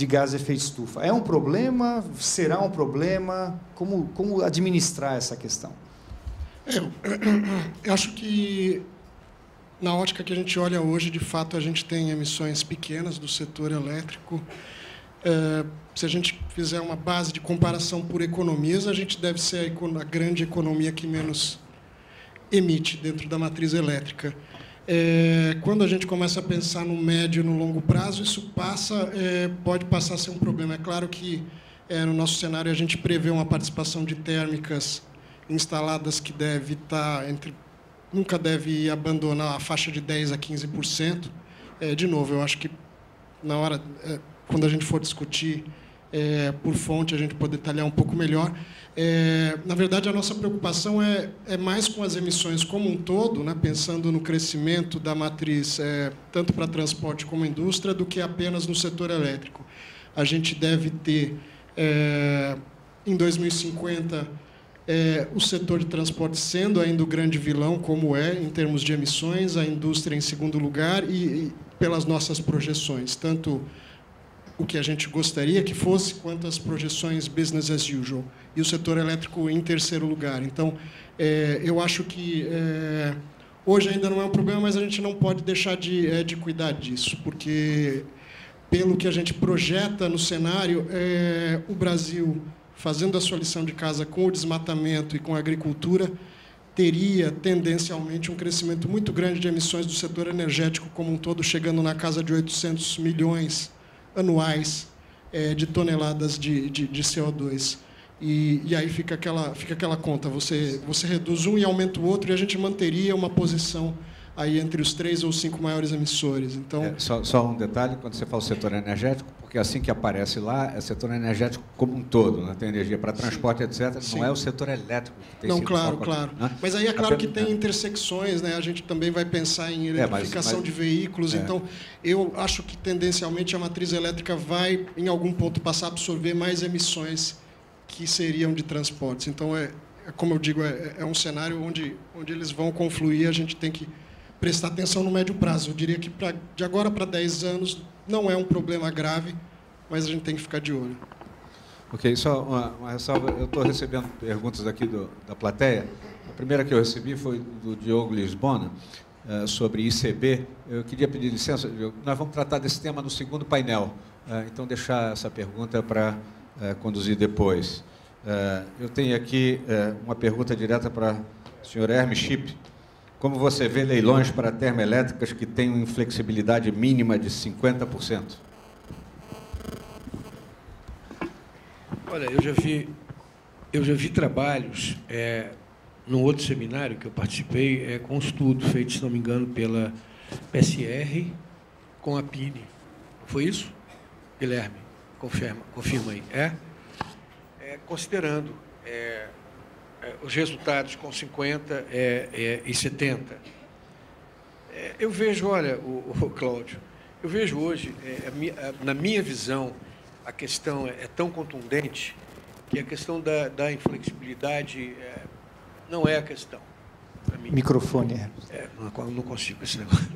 gás efeito estufa? É um problema? Será um problema? Como administrar essa questão? Eu acho que, na ótica que a gente olha hoje, de fato, a gente tem emissões pequenas do setor elétrico. Se a gente fizer uma base de comparação por economias, a gente deve ser a grande economia que menos emite dentro da matriz elétrica. Quando a gente começa a pensar no médio e no longo prazo, isso pode passar a ser um problema. É claro que, no nosso cenário, a gente prevê uma participação de térmicas instaladas que deve estar nunca deve abandonar a faixa de 10% a 15%. De novo, eu acho que, na hora, quando a gente for discutir por fonte, a gente pode detalhar um pouco melhor. Na verdade, a nossa preocupação é mais com as emissões como um todo, né, pensando no crescimento da matriz, tanto para transporte como indústria, do que apenas no setor elétrico. A gente deve ter, em 2050, o setor de transporte sendo ainda o grande vilão, como em termos de emissões, a indústria em segundo lugar e pelas nossas projeções, tanto o que a gente gostaria que fosse, quanto as projeções business as usual, e o setor elétrico em terceiro lugar. Então, eu acho que hoje ainda não é um problema, mas a gente não pode deixar de cuidar disso, porque, pelo que a gente projeta no cenário, o Brasil, fazendo a sua lição de casa com o desmatamento e com a agricultura, teria tendencialmente um crescimento muito grande de emissões do setor energético como um todo, chegando na casa de 800 milhões anuais de toneladas de CO2. E aí fica aquela conta, você reduz um e aumenta o outro, e a gente manteria uma posição aí entre os 3 ou 5 maiores emissores. Então, só um detalhe, quando você fala setor energético, porque assim que aparece lá, é setor energético como um todo, né? Tem energia para transporte, sim, etc. Sim. Não é o setor elétrico que tem. Não, claro. Né? Mas aí é claro que tem intersecções, né? A gente também vai pensar em eletrificação de veículos. Então, eu acho que tendencialmente a matriz elétrica vai, em algum ponto, passar a absorver mais emissões que seriam de transportes. Então, como eu digo, é um cenário onde eles vão confluir. A gente tem que prestar atenção no médio prazo. Eu diria que de agora para 10 anos não é um problema grave, mas a gente tem que ficar de olho. Ok, só uma ressalva. Eu estou recebendo perguntas aqui da plateia. A primeira que eu recebi foi do Diogo Lisbona, sobre ICB. Eu queria pedir licença, Diogo. Nós vamos tratar desse tema no segundo painel, então deixar essa pergunta para conduzir depois. Eu tenho aqui uma pergunta direta para o senhor Hermes Chip. Como você vê leilões para termoelétricas que têm uma inflexibilidade mínima de 50%? Olha, eu já vi trabalhos num outro seminário que eu participei, com um estudo feito, se não me engano, pela PSR com a PINE. Foi isso? Guilherme, confirma aí. Considerando os resultados com 50 e 70. Eu vejo, olha, o Cláudio, eu vejo hoje, na minha visão, a questão é tão contundente que a questão da inflexibilidade não é a questão. Microfone. Não consigo esse negócio.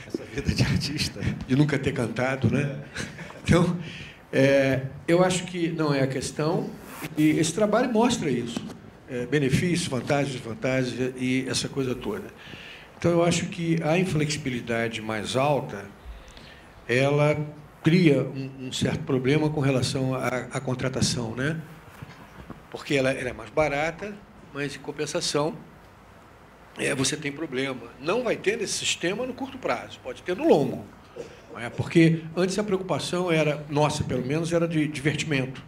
Essa vida de artista. De nunca ter cantado, né? Então, eu acho que não é a questão, e esse trabalho mostra isso. Benefícios, vantagens, desvantagens e essa coisa toda. Então, eu acho que a inflexibilidade mais alta, ela cria um certo problema com relação à contratação, né? Porque ela é mais barata, mas, em compensação, você tem problema. Não vai ter nesse sistema no curto prazo, pode ter no longo. Porque antes a preocupação era, nossa, pelo menos, era de divertimento.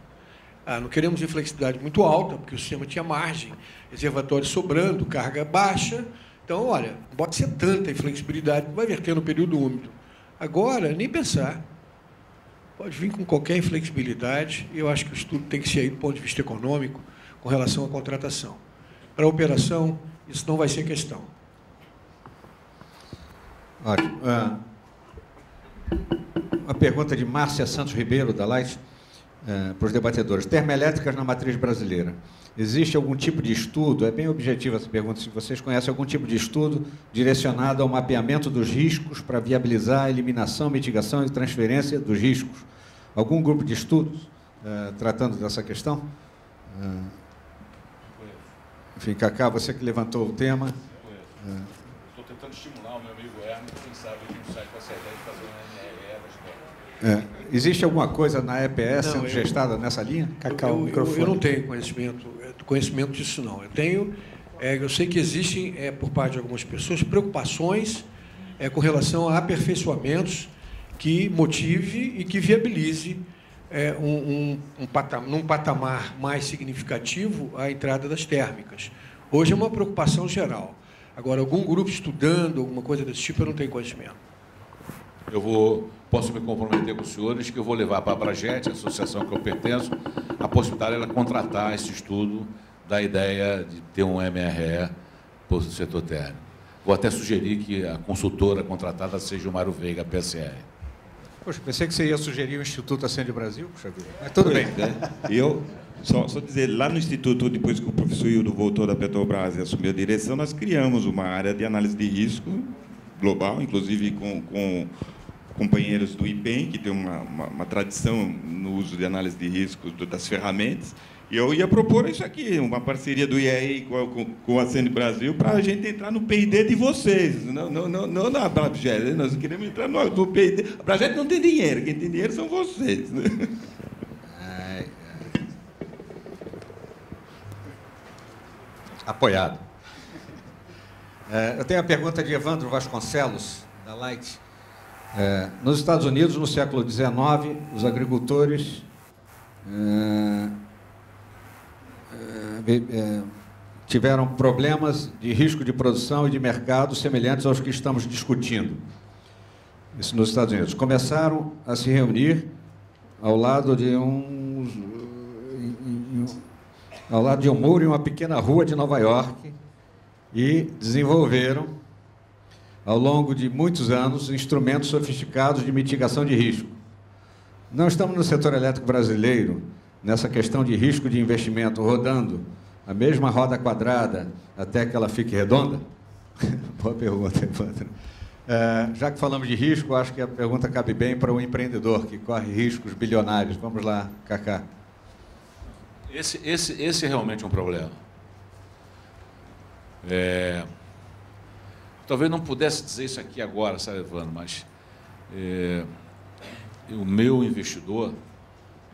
Não queremos inflexibilidade muito alta, porque o sistema tinha margem, reservatório sobrando, carga baixa. Então, olha, não pode ser tanta inflexibilidade, vai verter no período úmido. Agora, nem pensar. Pode vir com qualquer inflexibilidade, e eu acho que o estudo tem que ser aí do ponto de vista econômico, com relação à contratação. Para a operação, isso não vai ser questão. Ótimo. Uma pergunta de Márcia Santos Ribeiro, da Light, para os debatedores. Termoelétricas na matriz brasileira. Existe algum tipo de estudo, é bem objetiva essa pergunta, se vocês conhecem algum tipo de estudo direcionado ao mapeamento dos riscos para viabilizar a eliminação, mitigação e transferência dos riscos? Algum grupo de estudos tratando dessa questão? Enfim, Cacá, você que levantou o tema. Estou tentando estimular o meu amigo Hermes, quem sabe a gente sai com essa ideia de fazer um MRE da escola. Existe alguma coisa na EPS sendo gestada nessa linha? Cacau, microfone. Eu não tenho conhecimento disso, não. Eu sei que existem, por parte de algumas pessoas, preocupações com relação a aperfeiçoamentos que motive e que viabilize num patamar mais significativo a entrada das térmicas. Hoje é uma preocupação geral. Agora, algum grupo estudando, alguma coisa desse tipo, eu não tenho conhecimento. Posso me comprometer com os senhores que eu vou levar para a Abrajet, a associação que eu pertenço, a possibilidade de ela contratar esse estudo da ideia de ter um MRE para o setor térmico. Vou até sugerir que a consultora contratada seja o Mário Veiga, PSR. Poxa, pensei que você ia sugerir o Instituto Acende Brasil, puxa vida. Mas tudo bem. Eu, só dizer, lá no Instituto, depois que o professor Hildo voltou da Petrobras e assumiu a direção, nós criamos uma área de análise de risco global, inclusive com companheiros do IPEM, que tem uma tradição no uso de análise de risco das ferramentas. E eu ia propor isso aqui, uma parceria do IEI com a Acende Brasil, para a gente entrar no P&D de vocês, não na Abrajet. Nós queremos entrar no P&D. A Abrajet não tem dinheiro, quem tem dinheiro são vocês. Apoiado. Eu tenho a pergunta de Evandro Vasconcelos, da Light. Nos Estados Unidos, no século XIX, os agricultores tiveram problemas de risco de produção e de mercado semelhantes aos que estamos discutindo. Isso nos Estados Unidos. Começaram a se reunir ao lado de um muro em uma pequena rua de Nova York e desenvolveram, ao longo de muitos anos, instrumentos sofisticados de mitigação de risco. Não estamos no setor elétrico brasileiro, nessa questão de risco de investimento, rodando a mesma roda quadrada até que ela fique redonda? Boa pergunta, Evandro. Já que falamos de risco, acho que a pergunta cabe bem para o empreendedor que corre riscos bilionários. Vamos lá, Cacá. Esse é realmente um problema. Talvez não pudesse dizer isso aqui agora, sabe, Evandro, mas o meu investidor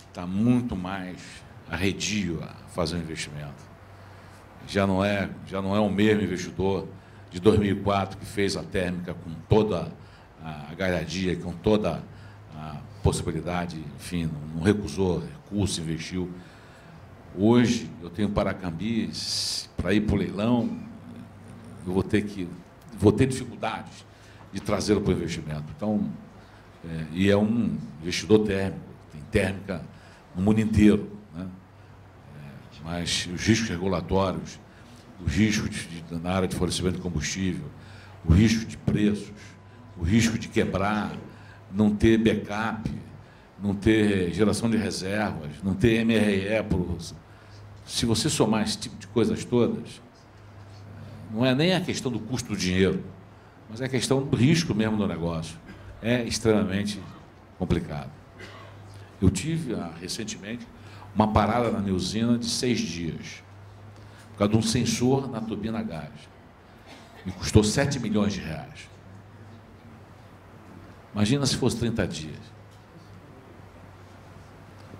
está muito mais arredio a fazer um investimento. Já não é o mesmo investidor de 2004 que fez a térmica com toda a galhardia, com toda a possibilidade, enfim, não recusou recurso, investiu. Hoje, eu tenho Paracambi, para ir para o leilão, eu vou ter dificuldades de trazê-lo para o investimento. Então, e é um investidor térmico, tem térmica no mundo inteiro, né? Mas os riscos regulatórios, os riscos na área de fornecimento de combustível, o risco de preços, o risco de quebrar, não ter backup, não ter geração de reservas, não ter MRE. Se você somar esse tipo de coisas todas, não é nem a questão do custo do dinheiro, mas é a questão do risco mesmo do negócio. É extremamente complicado. Eu tive, recentemente, uma parada na minha usina de 6 dias, por causa de um sensor na turbina a gás. Me custou 7 milhões de reais. Imagina se fosse 30 dias.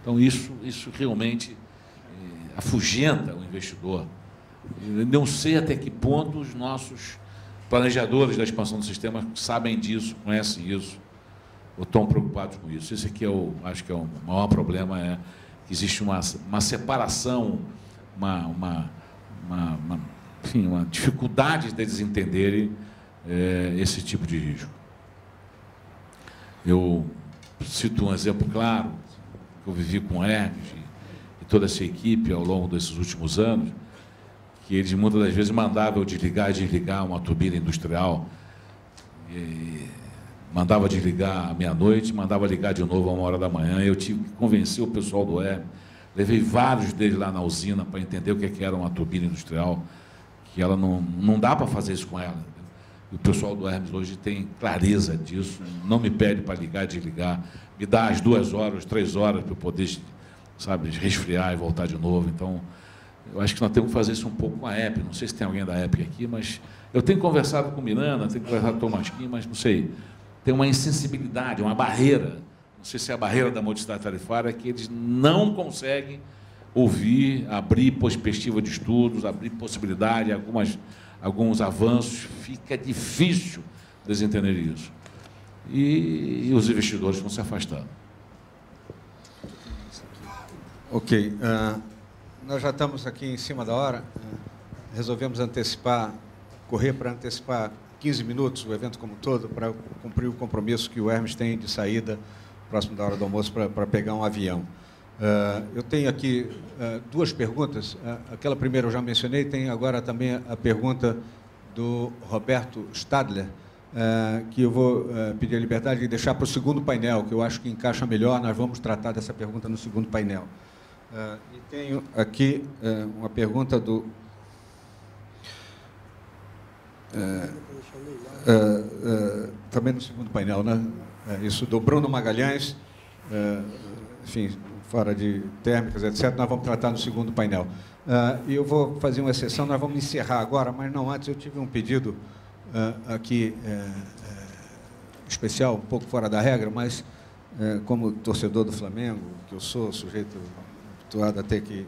Então, isso realmente afugenta o investidor. Eu não sei até que ponto os nossos planejadores da expansão do sistema sabem disso, conhecem isso, ou estão preocupados com isso. Esse aqui acho que é o maior problema, que existe uma separação, enfim, uma dificuldade deles entenderem esse tipo de risco. Eu cito um exemplo claro, que eu vivi com o Hermes e toda essa equipe ao longo desses últimos anos, que eles muitas das vezes mandavam eu desligar e desligar uma turbina industrial, mandava desligar à meia-noite, mandava ligar de novo a 1h da manhã. Eu tive que convencer o pessoal do Hermes, levei vários deles lá na usina para entender o que era uma turbina industrial, que ela não dá para fazer isso com ela. E o pessoal do Hermes hoje tem clareza disso, não me pede para ligar e desligar, me dá as 2 horas, 3 horas para eu poder, sabe, resfriar e voltar de novo. Então, eu acho que nós temos que fazer isso um pouco com a EPE. Não sei se tem alguém da EPE aqui, mas eu tenho conversado com o Miranda, tenho conversado com o Tomasquim, mas não sei, tem uma insensibilidade, uma barreira, não sei se é a barreira da modicidade tarifária, que eles não conseguem ouvir, abrir perspectiva de estudos, abrir possibilidade, alguns avanços, fica difícil eles entenderem isso. E os investidores estão se afastando. Ok. Nós já estamos aqui em cima da hora. Resolvemos correr para antecipar 15 minutos o evento como um todo, para cumprir o compromisso que o Hermes tem de saída próximo da hora do almoço para pegar um avião. Eu tenho aqui 2 perguntas. Aquela primeira eu já mencionei, tem agora também a pergunta do Roberto Stadler, que eu vou pedir a liberdade de deixar para o segundo painel, que eu acho que encaixa melhor. Nós vamos tratar dessa pergunta no segundo painel. E tenho aqui uma pergunta do... também no segundo painel, né? Isso, do Bruno Magalhães, enfim, fora de térmicas, etc. Nós vamos tratar no segundo painel. E eu vou fazer uma exceção, nós vamos encerrar agora, mas não antes. Eu tive um pedido aqui especial, um pouco fora da regra, mas como torcedor do Flamengo, que eu sou sujeito habituado a ter que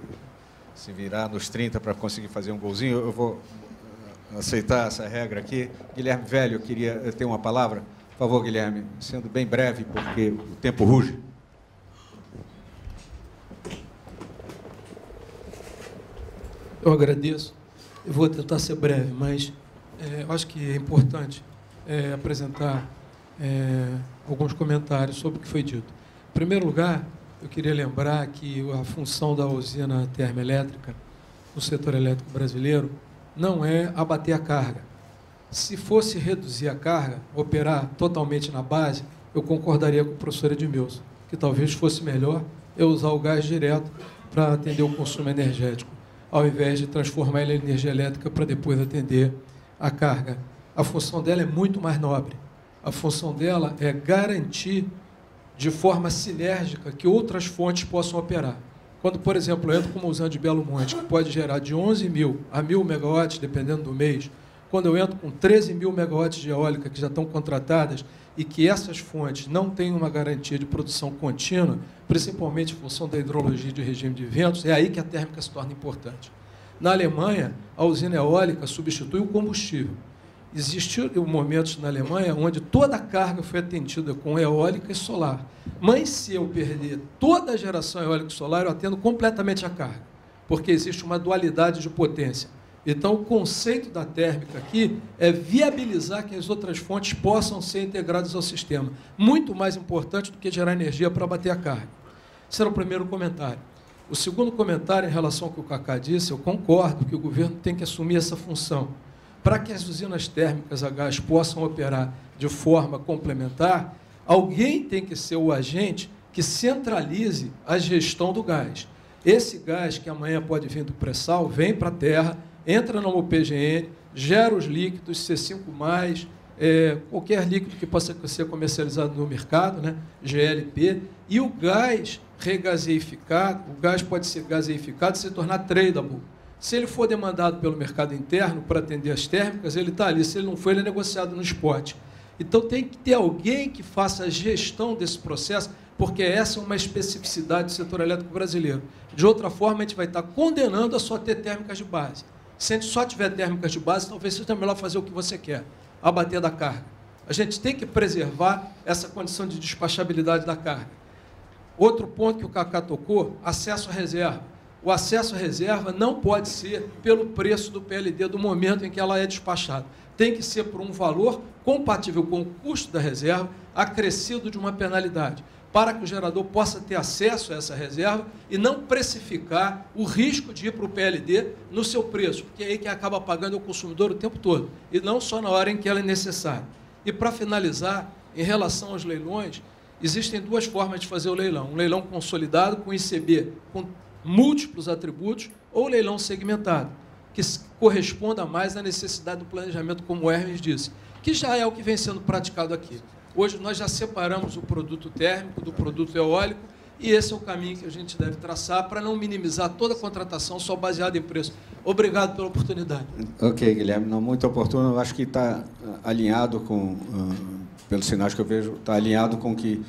se virar nos 30 para conseguir fazer um golzinho, eu vou aceitar essa regra aqui. Guilherme Velho, eu queria ter uma palavra. Por favor, Guilherme, sendo bem breve, porque o tempo ruge. Eu agradeço. Eu vou tentar ser breve, mas eu acho que é importante apresentar alguns comentários sobre o que foi dito. Em primeiro lugar, eu queria lembrar que a função da usina termoelétrica no setor elétrico brasileiro não é abater a carga. Se fosse reduzir a carga, operar totalmente na base, eu concordaria com o professor Edmilson, que talvez fosse melhor eu usar o gás direto para atender o consumo energético, ao invés de transformar ele em energia elétrica para depois atender a carga. A função dela é muito mais nobre. A função dela é garantir de forma sinérgica que outras fontes possam operar. Quando, por exemplo, eu entro com uma usina de Belo Monte, que pode gerar de 11.000 a 1.000 megawatts, dependendo do mês, quando eu entro com 13.000 megawatts de eólica que já estão contratadas e que essas fontes não têm uma garantia de produção contínua, principalmente em função da hidrologia e de regime de ventos, é aí que a térmica se torna importante. Na Alemanha, a usina eólica substitui o combustível. Existiram momentos na Alemanha onde toda a carga foi atendida com eólica e solar. Mas se eu perder toda a geração eólica e solar, eu atendo completamente a carga. porque existe uma dualidade de potência. Então, o conceito da térmica aqui é viabilizar que as outras fontes possam ser integradas ao sistema. Muito mais importante do que gerar energia para bater a carga. Esse era o primeiro comentário. O segundo comentário, em relação ao que o Cacá disse, eu concordo que o governo tem que assumir essa função. Para que as usinas térmicas a gás possam operar de forma complementar, alguém tem que ser o agente que centralize a gestão do gás. Esse gás, que amanhã pode vir do pré-sal, vem para a terra, entra no PGN, gera os líquidos, C5+, qualquer líquido que possa ser comercializado no mercado, né? GLP, e o gás regaseificado, o gás pode ser gaseificado e se tornar tradable. Se ele for demandado pelo mercado interno para atender as térmicas, ele está ali. Se ele não for, ele é negociado no spot. Então, tem que ter alguém que faça a gestão desse processo, porque essa é uma especificidade do setor elétrico brasileiro. De outra forma, a gente vai estar condenando a só ter térmicas de base. Se a gente só tiver térmicas de base, talvez seja melhor fazer o que você quer, abater da carga. A gente tem que preservar essa condição de despachabilidade da carga. Outro ponto que o Cacá tocou, acesso à reserva. O acesso à reserva não pode ser pelo preço do PLD do momento em que ela é despachada. Tem que ser por um valor compatível com o custo da reserva, acrescido de uma penalidade, para que o gerador possa ter acesso a essa reserva e não precificar o risco de ir para o PLD no seu preço, porque é aí quem acaba pagando é o consumidor o tempo todo, e não só na hora em que ela é necessária. E, para finalizar, em relação aos leilões, existem duas formas de fazer o leilão. Um leilão consolidado, com ICB, com múltiplos atributos, ou leilão segmentado, que corresponda mais à necessidade do planejamento, como o Hermes disse, que já é o que vem sendo praticado aqui. Hoje nós já separamos o produto térmico do produto eólico e esse é o caminho que a gente deve traçar para não minimizar toda a contratação só baseada em preço. Obrigado pela oportunidade. Ok, Guilherme, não, muito oportuno. Eu acho que está alinhado com, pelos sinais que eu vejo, está alinhado com o que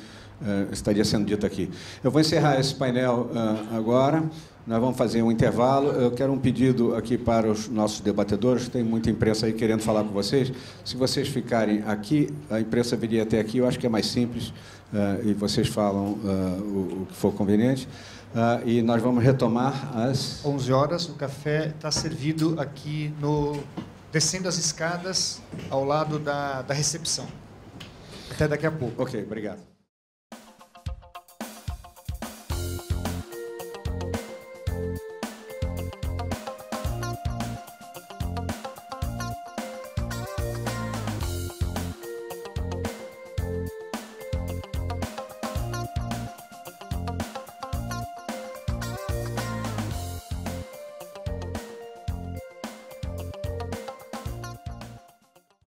estaria sendo dito aqui. Eu vou encerrar esse painel agora. Nós vamos fazer um intervalo. Eu quero um pedido aqui para os nossos debatedores. Tem muita imprensa aí querendo falar com vocês. Se vocês ficarem aqui, a imprensa viria até aqui. Eu acho que é mais simples e vocês falam o que for conveniente. E nós vamos retomar às 11 horas. O café está servido aqui descendo as escadas ao lado da recepção. Até daqui a pouco. Ok, obrigado.